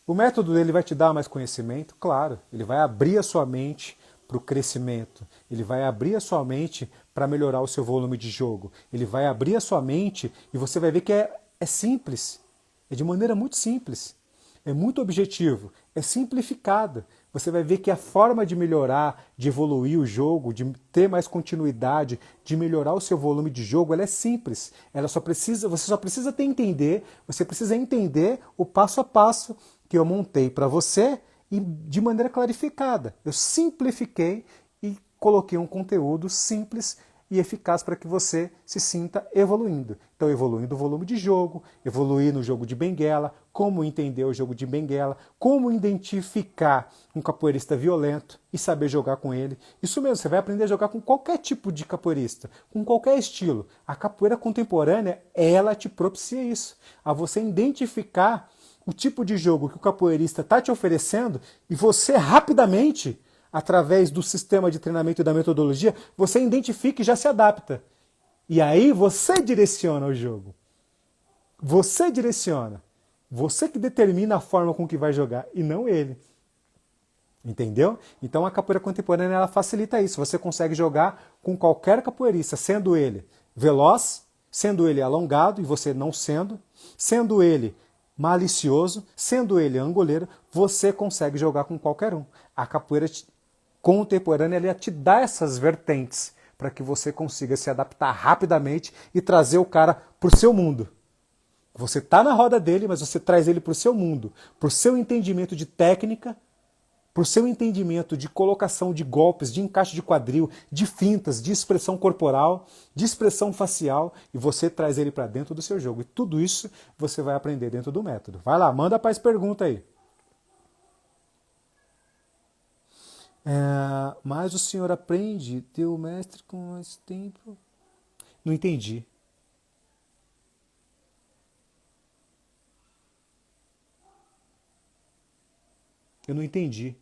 O método dele vai te dar mais conhecimento? Claro, ele vai abrir a sua mente para o crescimento. Ele vai abrir a sua mente para melhorar o seu volume de jogo. Ele vai abrir a sua mente e você vai ver que é simples. É de maneira muito simples. É muito objetivo. É simplificado. Você vai ver que a forma de melhorar, de evoluir o jogo, de ter mais continuidade, de melhorar o seu volume de jogo, ela é simples. Você só precisa entender, você precisa entender o passo a passo que eu montei para você e de maneira clarificada. Eu simplifiquei e coloquei um conteúdo simples e eficaz para que você se sinta evoluindo. Então, evoluindo o volume de jogo, evoluir no jogo de benguela, como entender o jogo de benguela, como identificar um capoeirista violento e saber jogar com ele. Isso mesmo, você vai aprender a jogar com qualquer tipo de capoeirista, com qualquer estilo. A capoeira contemporânea, ela te propicia isso, a você identificar o tipo de jogo que o capoeirista está te oferecendo e você rapidamente, através do sistema de treinamento e da metodologia, você identifica e já se adapta. E aí você direciona o jogo. Você direciona. Você que determina a forma com que vai jogar e não ele. Entendeu? Então a capoeira contemporânea ela facilita isso. Você consegue jogar com qualquer capoeirista, sendo ele veloz, sendo ele alongado e você não sendo ele malicioso, sendo ele angoleiro, você consegue jogar com qualquer um. A capoeira contemporânea ela te dá essas vertentes para que você consiga se adaptar rapidamente e trazer o cara para o seu mundo. Você está na roda dele, mas você traz ele para o seu mundo, para o seu entendimento de técnica, para o seu entendimento de colocação de golpes, de encaixe de quadril, de fintas, de expressão corporal, de expressão facial, e você traz ele para dentro do seu jogo. E tudo isso você vai aprender dentro do método. Vai lá, manda para as perguntas aí. Mas o senhor aprende teu mestre com mais tempo? Não entendi. Eu não entendi.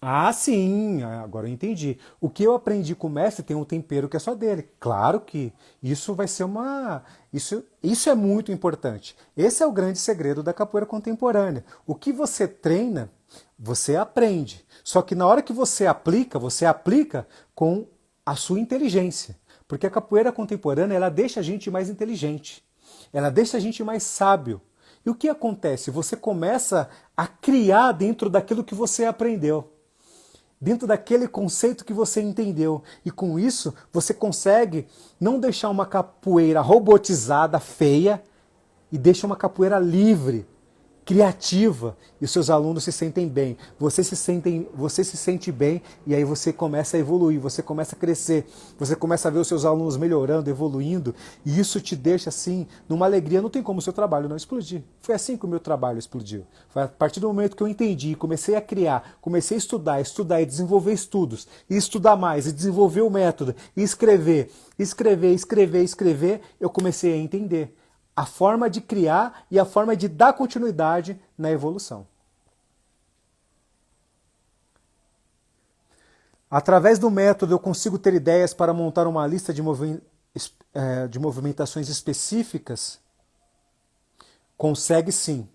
Ah, sim, agora eu entendi. O que eu aprendi com o mestre tem um tempero que é só dele. Claro que isso vai ser uma. Isso é muito importante. Esse é o grande segredo da capoeira contemporânea. O que você treina, você aprende. Só que na hora que você aplica com a sua inteligência. Porque a capoeira contemporânea ela deixa a gente mais inteligente. Ela deixa a gente mais sábio. E o que acontece? Você começa a criar dentro daquilo que você aprendeu. Dentro daquele conceito que você entendeu. E com isso, você consegue não deixar uma capoeira robotizada, feia, e deixa uma capoeira livre, criativa, e os seus alunos se sentem bem. Você se sente bem e aí você começa a evoluir, você começa a crescer, você começa a ver os seus alunos melhorando, evoluindo, e isso te deixa assim, numa alegria. Não tem como o seu trabalho não explodir. Foi assim que o meu trabalho explodiu. Foi a partir do momento que eu entendi, comecei a criar, comecei a estudar e desenvolver estudos, e estudar mais, e desenvolver o método, e escrever, eu comecei a entender a forma de criar e a forma de dar continuidade na evolução. Através do método eu consigo ter ideias para montar uma lista de movimentações específicas? Consegue sim.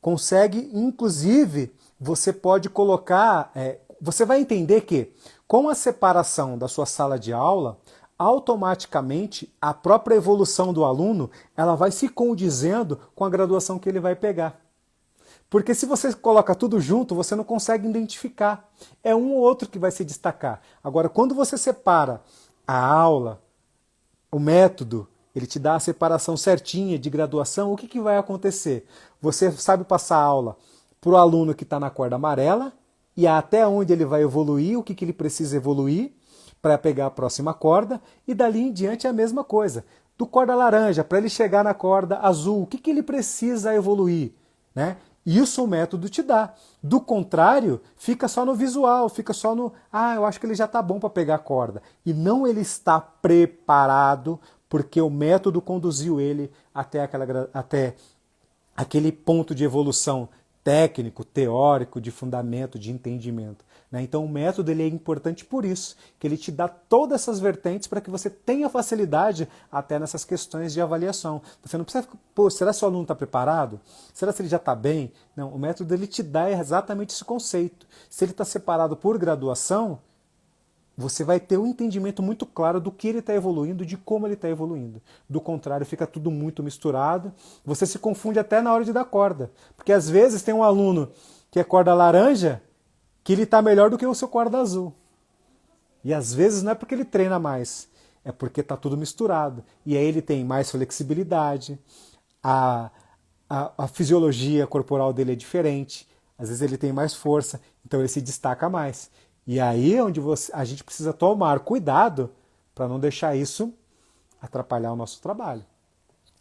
Consegue, inclusive, você pode colocar... você vai entender que, com a separação da sua sala de aula, automaticamente a própria evolução do aluno ela vai se condizendo com a graduação que ele vai pegar. Porque se você coloca tudo junto, você não consegue identificar. É um ou outro que vai se destacar. Agora, quando você separa a aula, o método, ele te dá a separação certinha de graduação, o que vai acontecer? Você sabe passar a aula para o aluno que está na corda amarela e até onde ele vai evoluir, o que ele precisa evoluir, para pegar a próxima corda, e dali em diante é a mesma coisa. Do corda laranja, para ele chegar na corda azul, o que ele precisa evoluir? Né? Isso o método te dá. Do contrário, fica só no visual, fica só no... eu acho que ele já está bom para pegar a corda. E não ele está preparado, porque o método conduziu ele até aquele ponto de evolução técnico, teórico, de fundamento, de entendimento. Então o método ele é importante por isso, que ele te dá todas essas vertentes para que você tenha facilidade até nessas questões de avaliação. Você não precisa ficar, será que o seu aluno está preparado? Será que ele já está bem? Não, o método ele te dá exatamente esse conceito. Se ele está separado por graduação, você vai ter um entendimento muito claro do que ele está evoluindo, de como ele está evoluindo. Do contrário, fica tudo muito misturado. Você se confunde até na hora de dar corda. Porque às vezes tem um aluno que é corda laranja, que ele está melhor do que o seu corda azul. E às vezes não é porque ele treina mais, é porque está tudo misturado. E aí ele tem mais flexibilidade, a fisiologia corporal dele é diferente, às vezes ele tem mais força, então ele se destaca mais. E aí é onde a gente precisa tomar cuidado para não deixar isso atrapalhar o nosso trabalho.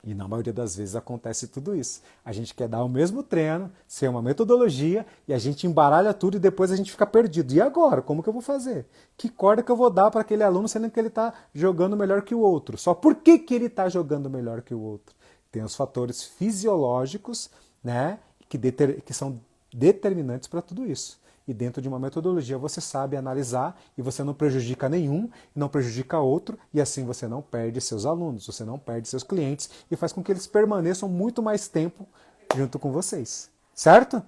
E na maioria das vezes acontece tudo isso. A gente quer dar o mesmo treino, ser uma metodologia, e a gente embaralha tudo e depois a gente fica perdido. E agora? Como que eu vou fazer? Que corda que eu vou dar para aquele aluno sendo que ele está jogando melhor que o outro? Só por que ele está jogando melhor que o outro? Tem os fatores fisiológicos, né, que são determinantes para tudo isso. E dentro de uma metodologia você sabe analisar e você não prejudica nenhum, não prejudica outro, e assim você não perde seus alunos, você não perde seus clientes e faz com que eles permaneçam muito mais tempo junto com vocês. Certo?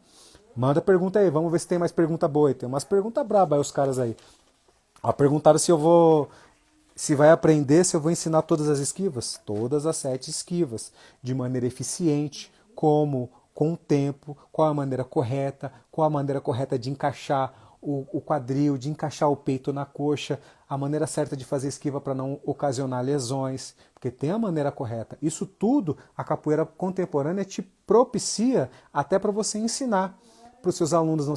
Manda pergunta aí, vamos ver se tem mais pergunta boa aí. Tem umas perguntas brabas aí, os caras aí. Perguntaram se vai aprender, se eu vou ensinar todas as esquivas. Todas as 7 esquivas, de maneira eficiente, com o tempo, qual a maneira correta de encaixar o quadril, de encaixar o peito na coxa, a maneira certa de fazer esquiva para não ocasionar lesões, porque tem a maneira correta. Isso tudo a capoeira contemporânea te propicia até para você ensinar, para os seus alunos não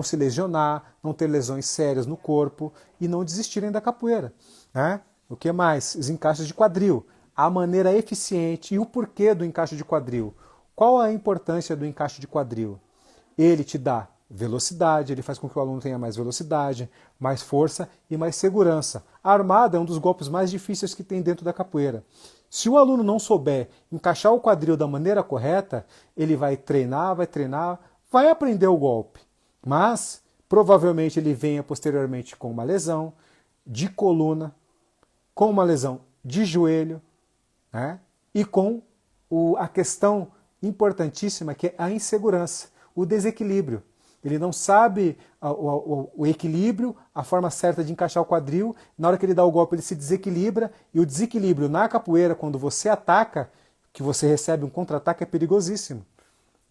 se lesionar, não ter lesões sérias no corpo e não desistirem da capoeira. Né? O que mais? Os encaixes de quadril. A maneira eficiente e o porquê do encaixe de quadril. Qual a importância do encaixe de quadril? Ele te dá velocidade, ele faz com que o aluno tenha mais velocidade, mais força e mais segurança. A armada é um dos golpes mais difíceis que tem dentro da capoeira. Se o aluno não souber encaixar o quadril da maneira correta, ele vai treinar, vai aprender o golpe. Mas, provavelmente, ele venha posteriormente com uma lesão de coluna, com uma lesão de joelho, né? E com a questão importantíssima que é a insegurança, o desequilíbrio. Ele não sabe o equilíbrio, a forma certa de encaixar o quadril, na hora que ele dá o golpe ele se desequilibra, e o desequilíbrio na capoeira, quando você ataca, que você recebe um contra-ataque, é perigosíssimo.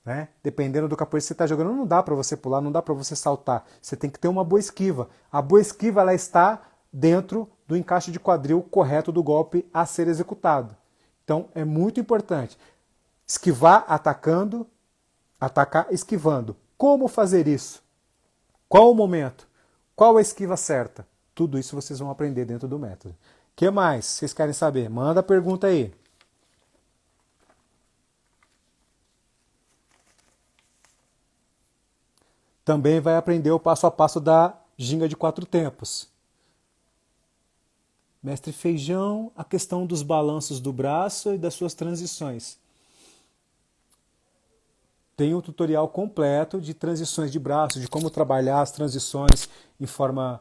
Né? Dependendo do capoeira que você está jogando, não dá para você pular, não dá para você saltar. Você tem que ter uma boa esquiva. A boa esquiva ela está dentro do encaixe de quadril correto do golpe a ser executado. Então é muito importante esquivar atacando, atacar esquivando. Como fazer isso? Qual o momento? Qual a esquiva certa? Tudo isso vocês vão aprender dentro do método. O que mais vocês querem saber? Manda a pergunta aí. Também vai aprender o passo a passo da ginga de 4 tempos. Mestre Feijão, a questão dos balanços do braço e das suas transições. Tem um tutorial completo de transições de braço, de como trabalhar as transições em forma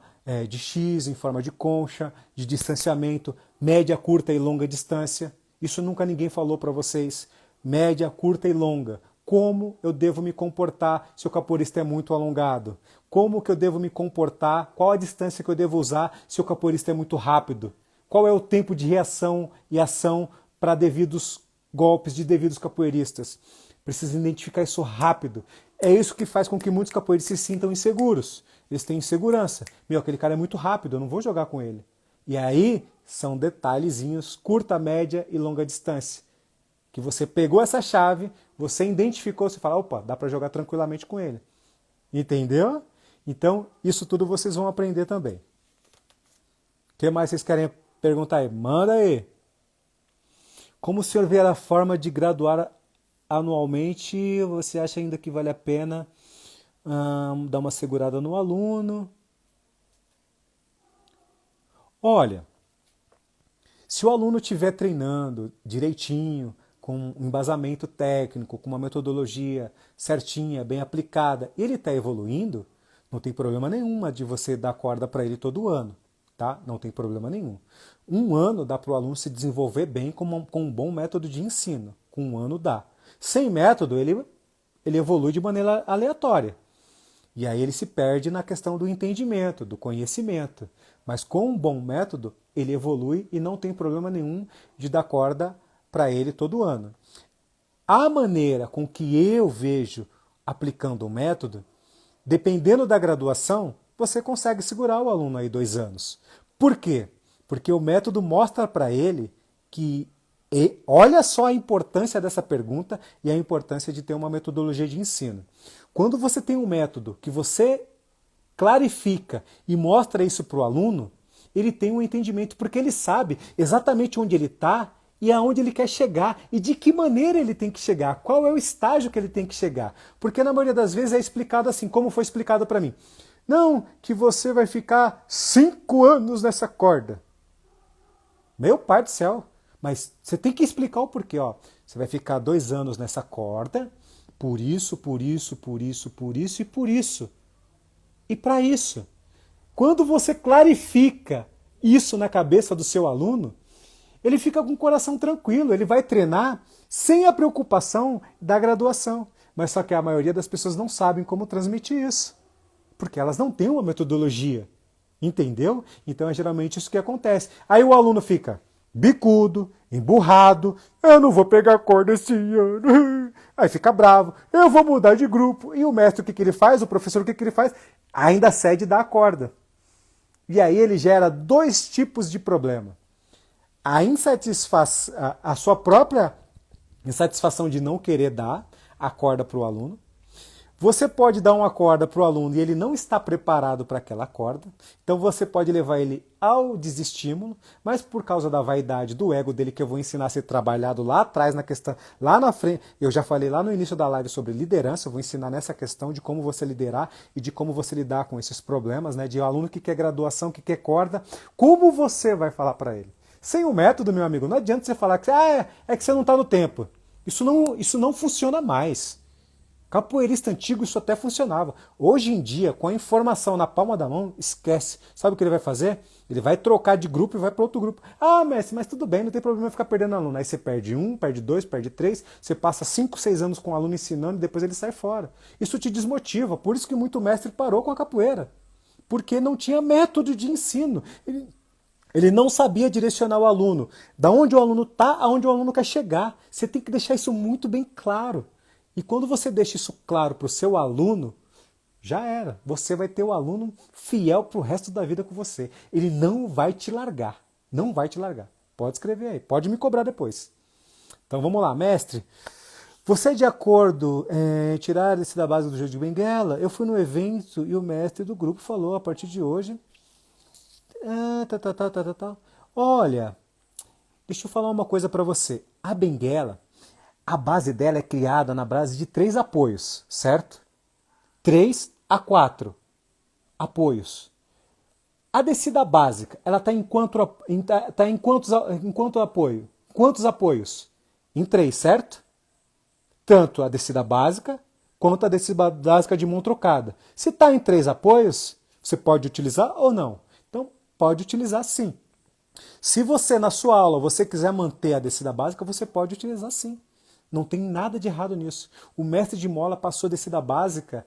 de X, em forma de concha, de distanciamento, média, curta e longa distância. Isso nunca ninguém falou para vocês. Média, curta e longa. Como eu devo me comportar se o capoeirista é muito alongado? Como que eu devo me comportar? Qual a distância que eu devo usar se o capoeirista é muito rápido? Qual é o tempo de reação e ação para devidos golpes de devidos capoeiristas? Precisa identificar isso rápido. É isso que faz com que muitos capoeiristas se sintam inseguros. Eles têm insegurança. Meu, aquele cara é muito rápido, eu não vou jogar com ele. E aí são detalhezinhos, curta, média e longa distância. Que você pegou essa chave, você identificou, você fala, opa, dá para jogar tranquilamente com ele. Entendeu? Então, isso tudo vocês vão aprender também. O que mais vocês querem perguntar aí? Manda aí. Como o senhor vê a forma de graduar anualmente? Você acha ainda que vale a pena dar uma segurada no aluno? Olha, se o aluno estiver treinando direitinho, com um embasamento técnico, com uma metodologia certinha, bem aplicada, e ele está evoluindo, não tem problema nenhum de você dar corda para ele todo ano. Tá? Não tem problema nenhum. Um ano dá para o aluno se desenvolver bem com um bom método de ensino. Com um ano dá. Sem método, ele evolui de maneira aleatória. E aí ele se perde na questão do entendimento, do conhecimento. Mas com um bom método, ele evolui e não tem problema nenhum de dar corda para ele todo ano. A maneira com que eu vejo aplicando o método, dependendo da graduação, você consegue segurar o aluno aí 2 anos. Por quê? Porque o método mostra para ele que, olha só a importância dessa pergunta e a importância de ter uma metodologia de ensino. Quando você tem um método que você clarifica e mostra isso para o aluno, ele tem um entendimento, porque ele sabe exatamente onde ele está e aonde ele quer chegar e de que maneira ele tem que chegar, qual é o estágio que ele tem que chegar. Porque na maioria das vezes é explicado assim, como foi explicado para mim. Não, que você vai ficar 5 anos nessa corda. Meu pai do céu. Mas você tem que explicar o porquê. Ó. Você vai ficar 2 anos nessa corda, por isso, por isso, por isso, por isso e por isso. E para isso. Quando você clarifica isso na cabeça do seu aluno, ele fica com o coração tranquilo, ele vai treinar sem a preocupação da graduação. Mas só que a maioria das pessoas não sabem como transmitir isso. Porque elas não têm uma metodologia, entendeu? Então é geralmente isso que acontece. Aí o aluno fica bicudo, emburrado, eu não vou pegar corda esse ano, aí fica bravo, eu vou mudar de grupo. E o mestre o que ele faz, o professor o que ele faz? Ainda cede e dá a corda. E aí ele gera 2 tipos de problema. A sua própria insatisfação de não querer dar a corda para o aluno. Você pode dar uma corda para o aluno e ele não está preparado para aquela corda. Então você pode levar ele ao desestímulo, mas por causa da vaidade, do ego dele, que eu vou ensinar a ser trabalhado lá atrás na questão, lá na frente. Eu já falei lá no início da live sobre liderança, eu vou ensinar nessa questão de como você liderar e de como você lidar com esses problemas, né? De aluno que quer graduação, que quer corda. Como você vai falar para ele? Sem o método, meu amigo, não adianta você falar que é que você não está no tempo. Isso não funciona mais. Capoeirista antigo isso até funcionava. Hoje em dia, com a informação na palma da mão, esquece. Sabe o que ele vai fazer? Ele vai trocar de grupo e vai para outro grupo. Ah, mestre, mas tudo bem, não tem problema ficar perdendo aluno. Aí você perde 1, perde 2, perde 3, você passa 5, 6 anos com o aluno ensinando e depois ele sai fora. Isso te desmotiva. Por isso que muito mestre parou com a capoeira. Porque não tinha método de ensino. Ele não sabia direcionar o aluno. Da onde o aluno está, aonde o aluno quer chegar. Você tem que deixar isso muito bem claro. E quando você deixa isso claro para o seu aluno, já era. Você vai ter o aluno fiel para o resto da vida com você. Ele não vai te largar. Não vai te largar. Pode escrever aí. Pode me cobrar depois. Então vamos lá, mestre. Você é de acordo em tirar a descida básica do jogo de Benguela? Eu fui no evento e o mestre do grupo falou a partir de hoje. Olha, deixa eu falar uma coisa para você. A Benguela, a base dela é criada na base de 3 apoios, certo? 3 a 4 apoios. A descida básica, ela está em quanto apoio? Quantos apoios? Em 3, certo? Tanto a descida básica quanto a descida básica de mão trocada. Se está em 3 apoios, você pode utilizar ou não? Então, pode utilizar sim. Se você, na sua aula, você quiser manter a descida básica, você pode utilizar sim. Não tem nada de errado nisso. O mestre de mola passou a descida básica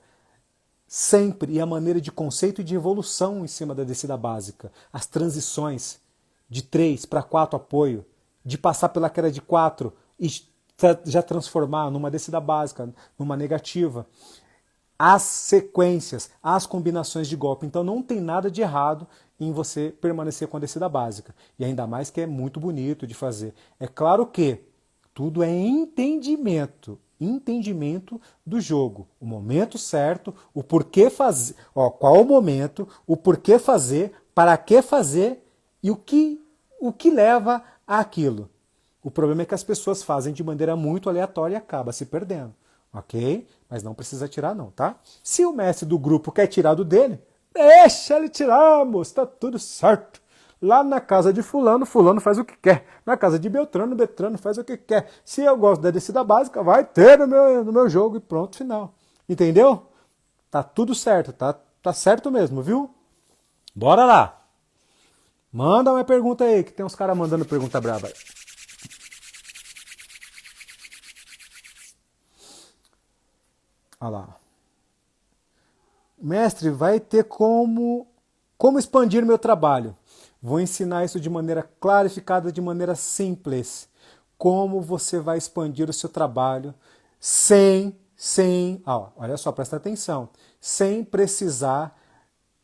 sempre, e a maneira de conceito e de evolução em cima da descida básica. As transições de 3 para 4 apoio, de passar pela queda de 4 e já transformar numa descida básica, numa negativa. As sequências, as combinações de golpe. Então não tem nada de errado em você permanecer com a descida básica. E ainda mais que é muito bonito de fazer. É claro que tudo é entendimento. Entendimento do jogo. O momento certo, o porquê fazer. Qual o momento, o porquê fazer, para que fazer e o que leva àquilo. O problema é que as pessoas fazem de maneira muito aleatória e acaba se perdendo. Ok? Mas não precisa tirar não, tá? Se o mestre do grupo quer tirar do dele, deixa ele tirar, moço, tá tudo certo. Lá na casa de fulano, fulano faz o que quer. Na casa de Beltrano, Beltrano faz o que quer. Se eu gosto da descida básica, vai ter no meu jogo e pronto, final. Entendeu? Tá tudo certo, tá certo mesmo, viu? Bora lá. Manda uma pergunta aí, que tem uns caras mandando pergunta braba. Olha lá. Mestre, vai ter como expandir meu trabalho. Vou ensinar isso de maneira clarificada, de maneira simples. Como você vai expandir o seu trabalho olha só, presta atenção, sem precisar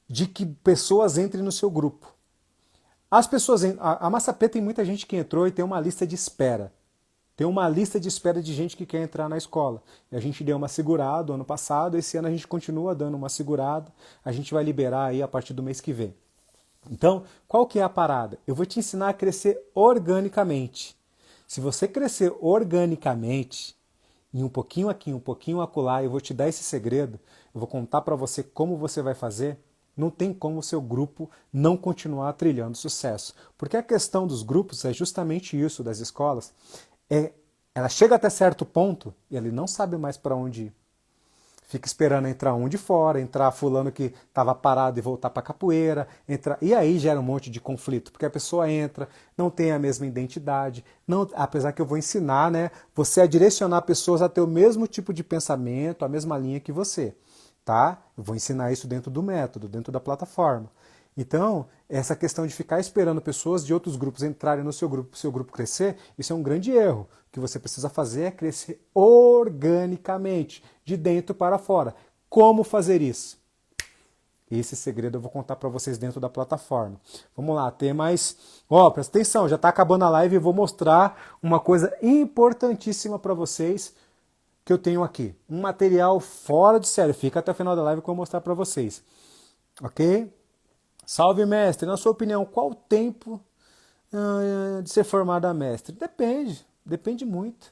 de que pessoas entrem no seu grupo. As pessoas, a Massapê tem muita gente que entrou e tem uma lista de espera. Tem uma lista de espera de gente que quer entrar na escola. E a gente deu uma segurada ano passado, esse ano a gente continua dando uma segurada. A gente vai liberar aí a partir do mês que vem. Então, qual que é a parada? Eu vou te ensinar a crescer organicamente. Se você crescer organicamente, em um pouquinho aqui, um pouquinho acolá, eu vou te dar esse segredo, eu vou contar para você como você vai fazer, não tem como o seu grupo não continuar trilhando sucesso. Porque a questão dos grupos é justamente isso, das escolas, ela chega até certo ponto e ele não sabe mais para onde ir. Fica esperando entrar um de fora, entrar fulano que estava parado e voltar para capoeira, e aí gera um monte de conflito, porque a pessoa entra, não tem a mesma identidade, apesar que eu vou ensinar, né, você a direcionar pessoas a ter o mesmo tipo de pensamento, a mesma linha que você, tá? Eu vou ensinar isso dentro do método, dentro da plataforma. Então, essa questão de ficar esperando pessoas de outros grupos entrarem no seu grupo crescer, isso é um grande erro. O que você precisa fazer é crescer organicamente, de dentro para fora. Como fazer isso? Esse segredo eu vou contar para vocês dentro da plataforma. Vamos lá, tem mais... presta atenção, já está acabando a live e vou mostrar uma coisa importantíssima para vocês que eu tenho aqui. Um material fora de série. Fica até o final da live que eu vou mostrar para vocês. Ok? Salve, mestre. Na sua opinião, qual o tempo de ser formado a mestre? Depende muito.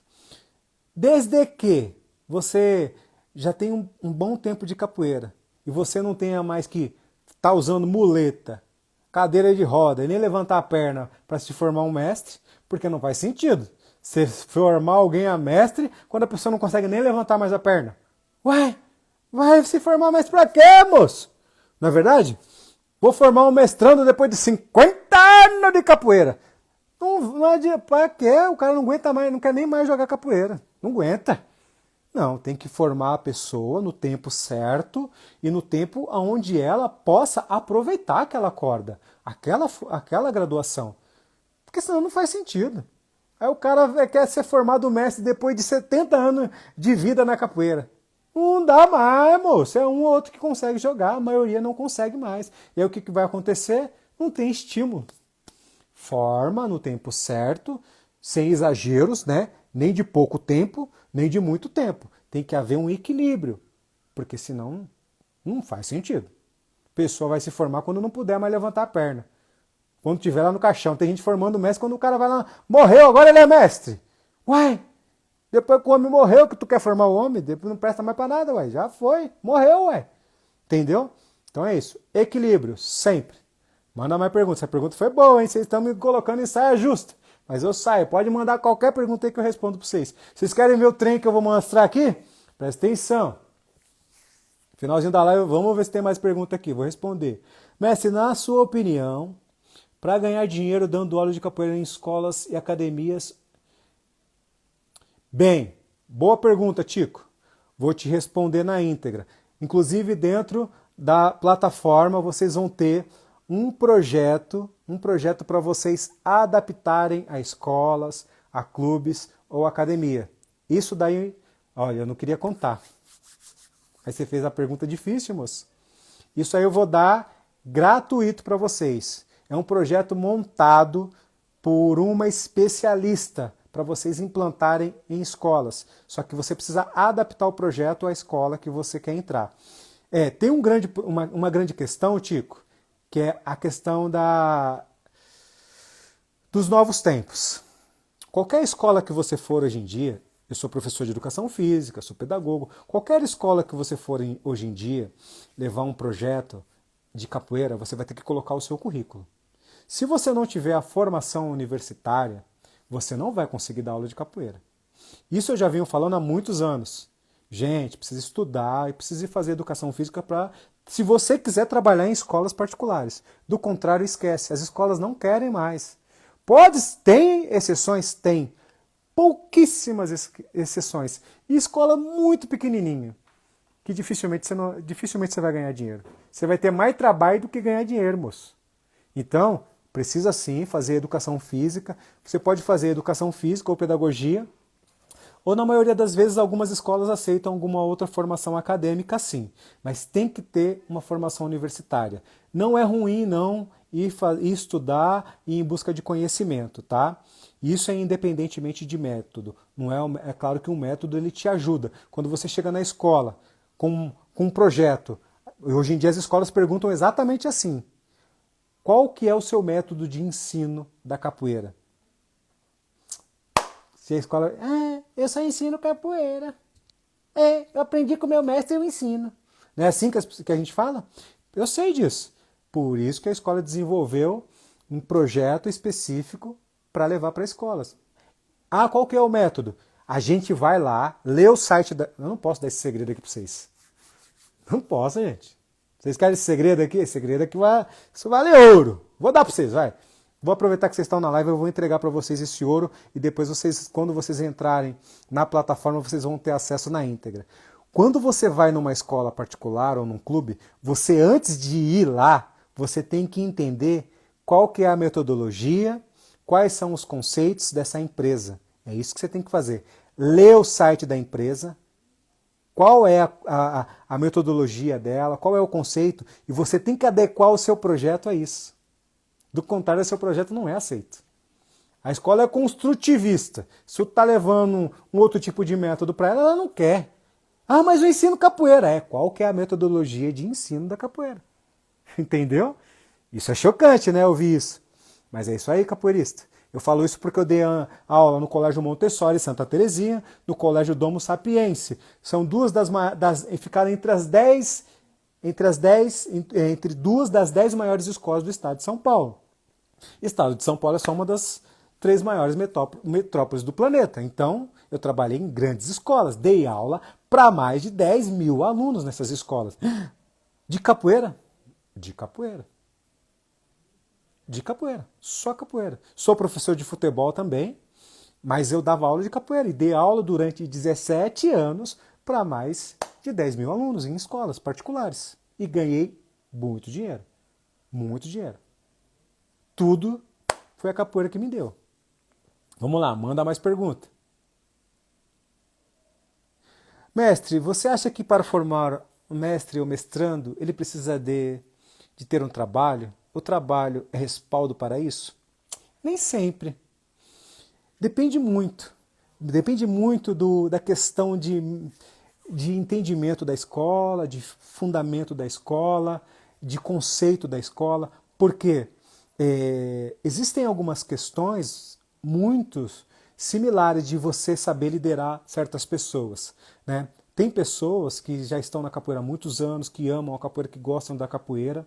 Desde que você já tem um bom tempo de capoeira e você não tenha mais que estar usando muleta, cadeira de roda e nem levantar a perna para se formar um mestre, porque não faz sentido você formar alguém a mestre quando a pessoa não consegue nem levantar mais a perna. Ué, vai se formar mestre pra quê, moço? Não é verdade? Vou formar um mestrando depois de 50 anos de capoeira. Não adianta, pra quê? O cara não aguenta mais, não quer nem mais jogar capoeira. Não aguenta. Não, tem que formar a pessoa no tempo certo e no tempo onde ela possa aproveitar aquela corda, aquela graduação. Porque senão não faz sentido. Aí o cara quer ser formado mestre depois de 70 anos de vida na capoeira. Não dá mais, moço. É um ou outro que consegue jogar, a maioria não consegue mais. E aí o que vai acontecer? Não tem estímulo. Forma no tempo certo, sem exageros, né? nem de pouco tempo, nem de muito tempo. Tem que haver um equilíbrio, porque senão não faz sentido. A pessoa vai se formar quando não puder mais levantar a perna. Quando estiver lá no caixão. Tem gente formando mestre quando o cara vai lá, morreu, agora ele é mestre. Uai, depois que o homem morreu, que tu quer formar o homem, depois não presta mais pra nada, uai. Já foi, morreu, uai. Entendeu? Então é isso. Equilíbrio, sempre. Manda mais perguntas. Essa pergunta foi boa, hein? Vocês estão me colocando em saia justa. Mas eu saio. Pode mandar qualquer pergunta aí que eu respondo pra vocês. Vocês querem ver o trem que eu vou mostrar aqui? Presta atenção. Finalzinho da live, vamos ver se tem mais pergunta aqui. Vou responder. Mestre, na sua opinião, para ganhar dinheiro dando aula de capoeira em escolas e academias... Bem, boa pergunta, Tico. Vou te responder na íntegra. Inclusive, dentro da plataforma, vocês vão ter um projeto para vocês adaptarem a escolas, a clubes ou academia. Isso daí, olha, eu não queria contar. Aí você fez a pergunta difícil, moço. Isso aí eu vou dar gratuito para vocês. É um projeto montado por uma especialista para vocês implantarem em escolas. Só que você precisa adaptar o projeto à escola que você quer entrar. Tem uma grande questão, Tico, que é a questão dos novos tempos. Qualquer escola que você for hoje em dia, eu sou professor de educação física, sou pedagogo, qualquer escola que você for hoje em dia levar um projeto de capoeira, você vai ter que colocar o seu currículo. Se você não tiver a formação universitária, você não vai conseguir dar aula de capoeira. Isso eu já venho falando há muitos anos. Gente, precisa estudar e precisa fazer educação física se você quiser trabalhar em escolas particulares. Do contrário, esquece. As escolas não querem mais. Tem exceções? Tem. Pouquíssimas exceções. E escola muito pequenininha, que dificilmente você vai ganhar dinheiro. Você vai ter mais trabalho do que ganhar dinheiro, moço. Então, precisa sim fazer educação física. Você pode fazer educação física ou pedagogia, ou na maioria das vezes algumas escolas aceitam alguma outra formação acadêmica sim, mas tem que ter uma formação universitária. Não é ruim não ir estudar e ir em busca de conhecimento, tá? Isso é independentemente de método. Não é claro que um método ele te ajuda. Quando você chega na escola com um projeto, hoje em dia as escolas perguntam exatamente assim: qual que é o seu método de ensino da capoeira? Se a escola... eu só ensino capoeira. Eu aprendi com o meu mestre e eu ensino. Não é assim que a gente fala? Eu sei disso. Por isso que a escola desenvolveu um projeto específico para levar para escolas. Qual que é o método? A gente vai lá, lê o site da... Eu não posso dar esse segredo aqui para vocês. Não posso, gente. Vocês querem esse segredo aqui? Esse segredo aqui isso vale ouro. Vou dar para vocês, vai. Vou aproveitar que vocês estão na live, eu vou entregar para vocês esse ouro e depois quando vocês entrarem na plataforma, vocês vão ter acesso na íntegra. Quando você vai numa escola particular ou num clube, você antes de ir lá, você tem que entender qual que é a metodologia, quais são os conceitos dessa empresa. É isso que você tem que fazer. Lê o site da empresa, qual é a metodologia dela, qual é o conceito, e você tem que adequar o seu projeto a isso. Do contrário, seu projeto não é aceito. A escola é construtivista. Se você está levando um outro tipo de método para ela, ela não quer. Mas eu ensino capoeira. Qual que é a metodologia de ensino da capoeira? Entendeu? Isso é chocante, né, ouvir isso. Mas é isso aí, capoeirista. Eu falo isso porque eu dei aula no Colégio Montessori, Santa Terezinha, no Colégio Domo Sapiense. São duas ficaram entre duas das 10 maiores escolas do estado de São Paulo. O estado de São Paulo é só uma das 3 maiores metrópoles do planeta. Então, eu trabalhei em grandes escolas, dei aula para mais de 10 mil alunos nessas escolas. De capoeira? De capoeira. De capoeira, só capoeira. Sou professor de futebol também, mas eu dava aula de capoeira e dei aula durante 17 anos para mais de 10 mil alunos em escolas particulares. E ganhei muito dinheiro. Muito dinheiro. Tudo foi a capoeira que me deu. Vamos lá, manda mais pergunta. Mestre, você acha que para formar um mestre ou mestrando, ele precisa de ter um trabalho? O trabalho é respaldo para isso? Nem sempre. Depende muito. Depende muito da questão de entendimento da escola, de fundamento da escola, de conceito da escola, porque existem algumas questões muito similares de você saber liderar certas pessoas, né? Tem pessoas que já estão na capoeira há muitos anos, que amam a capoeira, que gostam da capoeira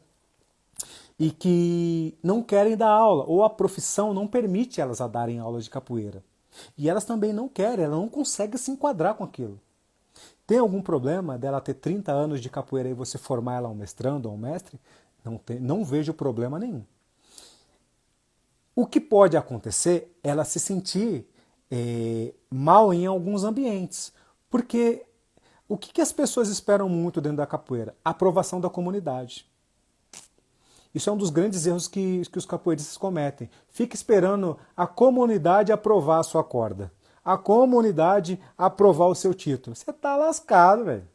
e que não querem dar aula, ou a profissão não permite elas a darem aula de capoeira. E elas também não querem, ela não consegue se enquadrar com aquilo. Tem algum problema dela ter 30 anos de capoeira e você formar ela um mestrando ou um mestre? Não vejo problema nenhum. O que pode acontecer é ela se sentir mal em alguns ambientes. Porque o que as pessoas esperam muito dentro da capoeira? A aprovação da comunidade. Isso é um dos grandes erros que os capoeiristas cometem. Fica esperando a comunidade aprovar a sua corda. A comunidade aprovar o seu título. Você tá lascado, velho.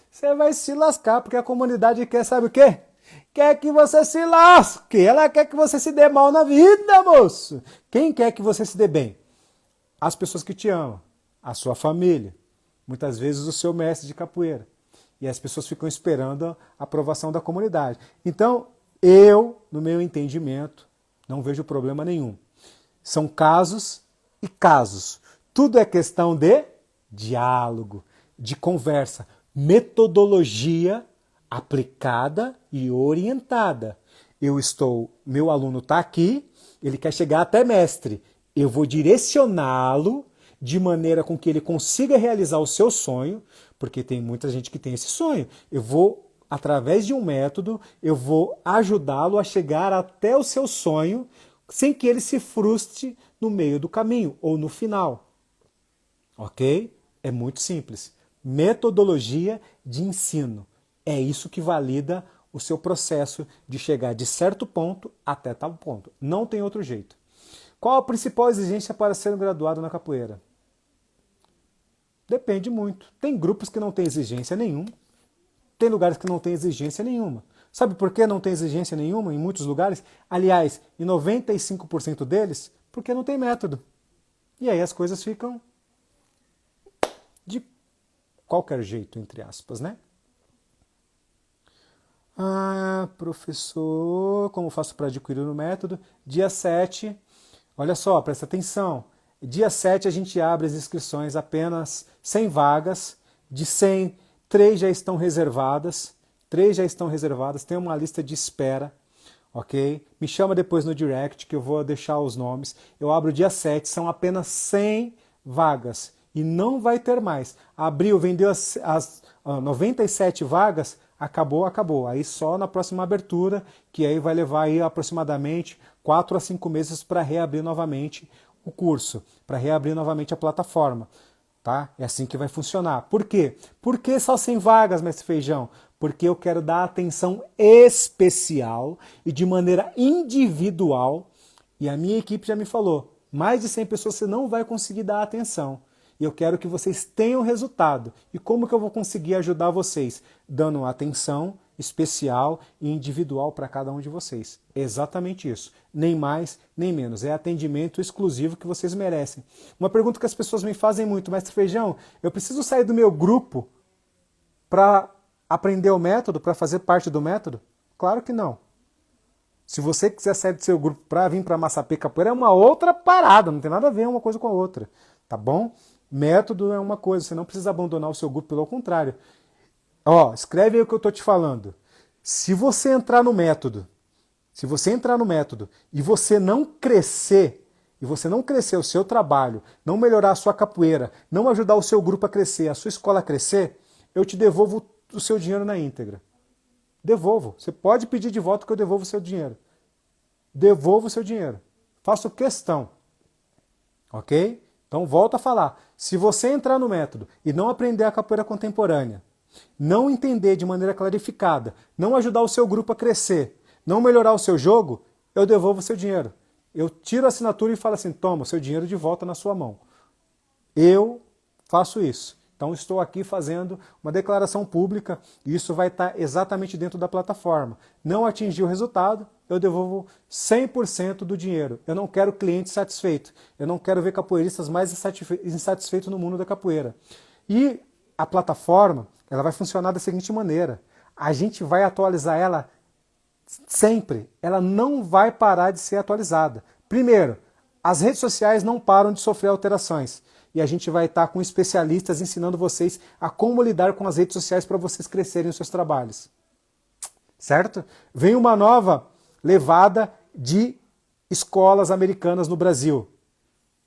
Você vai se lascar, porque a comunidade quer, sabe o quê? Quer que você se lasque. Ela quer que você se dê mal na vida, moço. Quem quer que você se dê bem? As pessoas que te amam. A sua família. Muitas vezes o seu mestre de capoeira. E as pessoas ficam esperando a aprovação da comunidade. Então, eu, no meu entendimento, não vejo problema nenhum. São casos e casos. Tudo é questão de diálogo, de conversa, metodologia aplicada e orientada. Meu aluno está aqui, ele quer chegar até mestre. Eu vou direcioná-lo de maneira com que ele consiga realizar o seu sonho, porque tem muita gente que tem esse sonho. Eu vou, através de um método, eu vou ajudá-lo a chegar até o seu sonho, sem que ele se frustre no meio do caminho ou no final. Ok? É muito simples. Metodologia de ensino. É isso que valida o seu processo de chegar de certo ponto até tal ponto. Não tem outro jeito. Qual a principal exigência para ser um graduado na capoeira? Depende muito. Tem grupos que não têm exigência nenhuma. Tem lugares que não têm exigência nenhuma. Sabe por que não tem exigência nenhuma em muitos lugares? Aliás, em 95% deles, porque não tem método. E aí as coisas ficam de qualquer jeito, entre aspas, né? Ah, professor, como faço para adquirir o método? Dia 7, olha só, presta atenção. Dia 7 a gente abre as inscrições, apenas 100 vagas. De 100, 3 já estão reservadas. 3 já estão reservadas, tem uma lista de espera, ok? Me chama depois no direct que eu vou deixar os nomes. Eu abro dia 7, são apenas 100 vagas e não vai ter mais. Abriu, vendeu as 97 vagas, acabou. Aí só na próxima abertura, que aí vai levar aí aproximadamente 4 a 5 meses para reabrir novamente o curso, para reabrir novamente a plataforma. Tá? É assim que vai funcionar. Por quê? Por que só 100 vagas, mestre Feijão? Porque eu quero dar atenção especial e de maneira individual. E a minha equipe já me falou, mais de 100 pessoas você não vai conseguir dar atenção. E eu quero que vocês tenham resultado. E como que eu vou conseguir ajudar vocês? Dando uma atenção especial e individual para cada um de vocês. Exatamente isso. Nem mais, nem menos. É atendimento exclusivo que vocês merecem. Uma pergunta que as pessoas me fazem muito, mestre Feijão, eu preciso sair do meu grupo para aprender o método, para fazer parte do método? Claro que não. Se você quiser sair do seu grupo para vir para Massapê Capoeira, é uma outra parada, não tem nada a ver uma coisa com a outra. Tá bom? Método é uma coisa, você não precisa abandonar o seu grupo, pelo contrário. Ó, escreve aí o que eu estou te falando. Se você entrar no método e você não crescer, o seu trabalho, não melhorar a sua capoeira, não ajudar o seu grupo a crescer, a sua escola a crescer, eu te devolvo o seu dinheiro na íntegra. Devolvo. Você pode pedir de volta que eu devolvo o seu dinheiro. Devolvo o seu dinheiro. Faço questão. Ok? Então volto a falar. Se você entrar no método e não aprender a capoeira contemporânea, não entender de maneira clarificada, não ajudar o seu grupo a crescer, não melhorar o seu jogo, eu devolvo o seu dinheiro. Eu tiro a assinatura e falo assim, toma o seu dinheiro de volta na sua mão. Eu faço isso. Então estou aqui fazendo uma declaração pública e isso vai estar exatamente dentro da plataforma. Não atingiu o resultado, eu devolvo 100% do dinheiro. Eu não quero cliente satisfeito. Eu não quero ver capoeiristas mais insatisfeitos no mundo da capoeira. E a plataforma, ela vai funcionar da seguinte maneira. A gente vai atualizar ela sempre. Ela não vai parar de ser atualizada. Primeiro, as redes sociais não param de sofrer alterações. E a gente vai estar com especialistas ensinando vocês a como lidar com as redes sociais para vocês crescerem os seus trabalhos. Certo? Vem uma nova levada de escolas americanas no Brasil.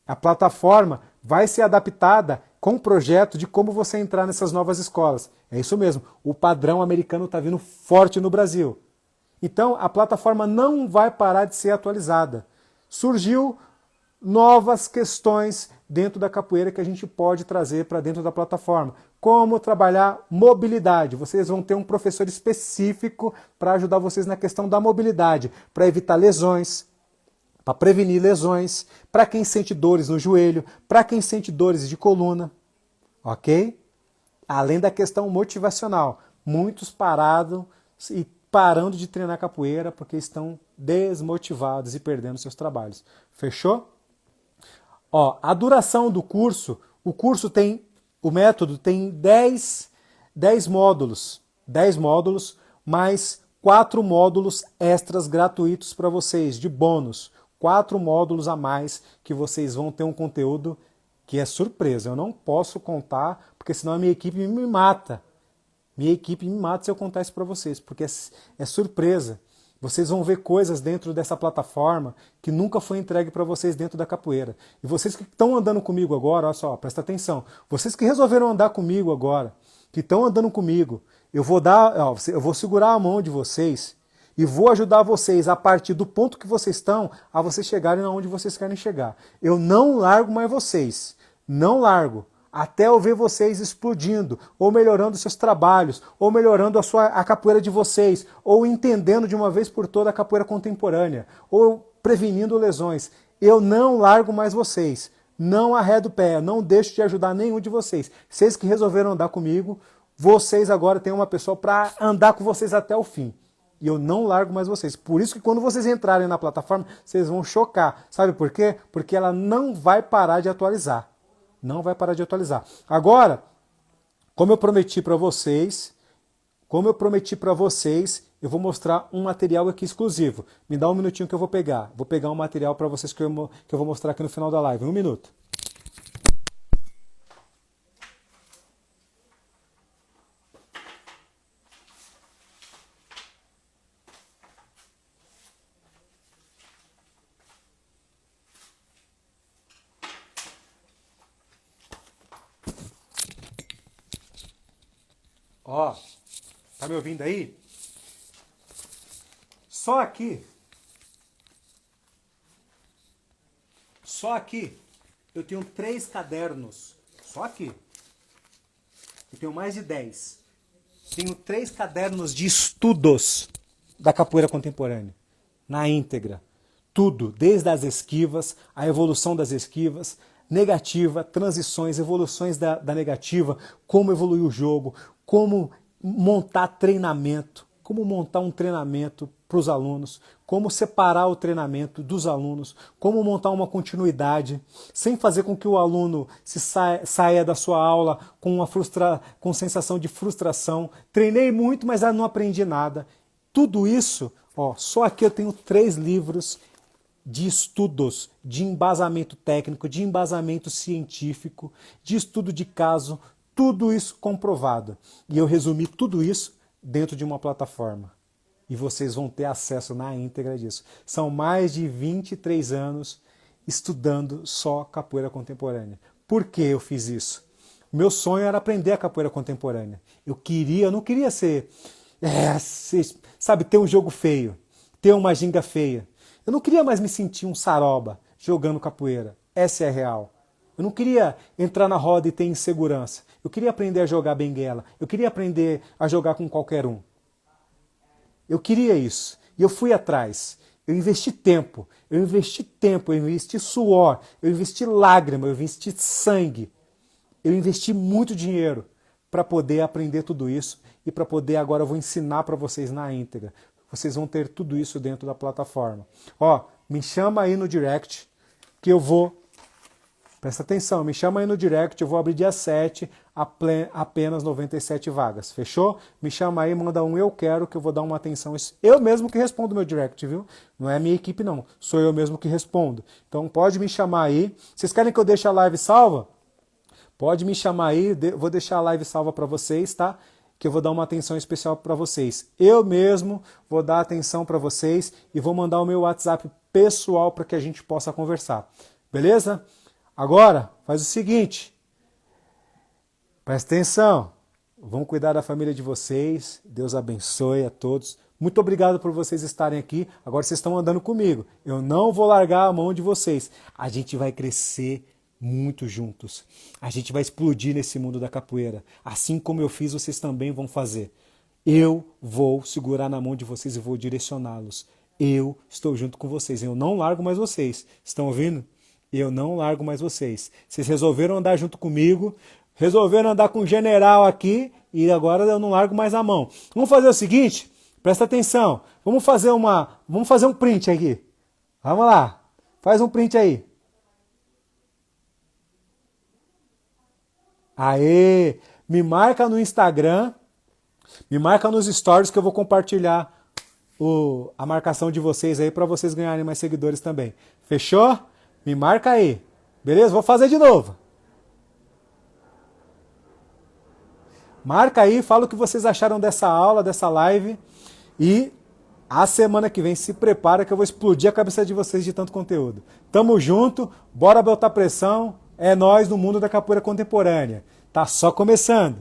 A plataforma vai ser adaptada com o projeto de como você entrar nessas novas escolas. É isso mesmo, o padrão americano está vindo forte no Brasil. Então, a plataforma não vai parar de ser atualizada. Surgiu novas questões dentro da capoeira que a gente pode trazer para dentro da plataforma. Como trabalhar mobilidade. Vocês vão ter um professor específico para ajudar vocês na questão da mobilidade, para evitar lesões, para prevenir lesões, para quem sente dores no joelho, para quem sente dores de coluna, ok? Além da questão motivacional. Muitos parando de treinar capoeira porque estão desmotivados e perdendo seus trabalhos. Fechou? Ó, a duração do curso, o método tem 10 módulos. 10 módulos, mais 4 módulos extras gratuitos para vocês, de bônus. 4 módulos a mais que vocês vão ter um conteúdo que é surpresa. Eu não posso contar, porque senão a minha equipe me mata. Minha equipe me mata se eu contar isso para vocês, porque é surpresa. Vocês vão ver coisas dentro dessa plataforma que nunca foi entregue para vocês dentro da capoeira. E vocês que estão andando comigo agora, olha só, presta atenção. Vocês que resolveram andar comigo agora, que estão andando comigo, eu vou segurar a mão de vocês e vou ajudar vocês a partir do ponto que vocês estão, a vocês chegarem aonde vocês querem chegar. Eu não largo mais vocês. Não largo. Até eu ver vocês explodindo, ou melhorando seus trabalhos, ou melhorando a capoeira de vocês, ou entendendo de uma vez por toda a capoeira contemporânea, ou prevenindo lesões. Eu não largo mais vocês, não arredo o pé, não deixo de ajudar nenhum de vocês. Vocês que resolveram andar comigo, vocês agora têm uma pessoa para andar com vocês até o fim. E eu não largo mais vocês. Por isso que quando vocês entrarem na plataforma, vocês vão chocar. Sabe por quê? Porque ela não vai parar de atualizar. Não vai parar de atualizar. Agora, como eu prometi para vocês, eu vou mostrar um material aqui exclusivo. Me dá um minutinho que eu vou pegar. Vou pegar um material para vocês que eu vou mostrar aqui no final da live. Um minuto. Ó, tá me ouvindo aí? Só aqui eu tenho 3 cadernos. Só aqui. Eu tenho mais de 10. Tenho 3 cadernos de estudos da capoeira contemporânea. Na íntegra. Tudo, desde as esquivas, a evolução das esquivas, negativa, transições, evoluções da negativa, como evoluir o jogo, como montar treinamento, como montar um treinamento para os alunos, como separar o treinamento dos alunos, como montar uma continuidade, sem fazer com que o aluno saia da sua aula com sensação de frustração. Treinei muito, mas não aprendi nada. Tudo isso, ó, só aqui eu tenho 3 livros de estudos, de embasamento técnico, de embasamento científico, de estudo de caso, tudo isso comprovado. E eu resumi tudo isso dentro de uma plataforma. E vocês vão ter acesso na íntegra disso. São mais de 23 anos estudando só capoeira contemporânea. Por que eu fiz isso? Meu sonho era aprender a capoeira contemporânea. Eu não queria ter um jogo feio, ter uma ginga feia. Eu não queria mais me sentir um saroba jogando capoeira. Essa é a real. Eu não queria entrar na roda e ter insegurança. Eu queria aprender a jogar benguela. Eu queria aprender a jogar com qualquer um. Eu queria isso. E eu fui atrás. Eu investi tempo, eu investi suor, eu investi lágrima, eu investi sangue Eu investi muito dinheiro para poder aprender tudo isso e para poder agora eu vou ensinar para vocês na íntegra. Vocês vão ter tudo isso dentro da plataforma. Ó, me chama aí no direct que eu vou... Presta atenção, me chama aí no direct, eu vou abrir dia 7, apenas 97 vagas, fechou? Me chama aí, manda um eu quero, que eu vou dar uma atenção. Eu mesmo que respondo meu direct, viu? Não é a minha equipe não, sou eu mesmo que respondo. Então pode me chamar aí. Vocês querem que eu deixe a live salva? Pode me chamar aí, vou deixar a live salva para vocês, tá? Que eu vou dar uma atenção especial para vocês. Eu mesmo vou dar atenção para vocês e vou mandar o meu WhatsApp pessoal para que a gente possa conversar. Beleza? Agora, faz o seguinte, presta atenção, vamos cuidar da família de vocês, Deus abençoe a todos. Muito obrigado por vocês estarem aqui, agora vocês estão andando comigo, eu não vou largar a mão de vocês, a gente vai crescer muito juntos, a gente vai explodir nesse mundo da capoeira, assim como eu fiz, vocês também vão fazer. Eu vou segurar na mão de vocês e vou direcioná-los, eu estou junto com vocês, eu não largo mais vocês, estão ouvindo? Eu não largo mais vocês. Vocês resolveram andar junto comigo, resolveram andar com o general aqui e agora eu não largo mais a mão. Vamos fazer o seguinte, presta atenção, vamos fazer um print aqui. Vamos lá, faz um print aí. Aê, me marca no Instagram, me marca nos stories que eu vou compartilhar a marcação de vocês aí para vocês ganharem mais seguidores também. Fechou? Me marca aí, beleza? Vou fazer de novo. Marca aí, fala o que vocês acharam dessa aula, dessa live. E a semana que vem se prepara que eu vou explodir a cabeça de vocês de tanto conteúdo. Tamo junto, bora botar pressão. É nós no mundo da capoeira contemporânea. Tá só começando.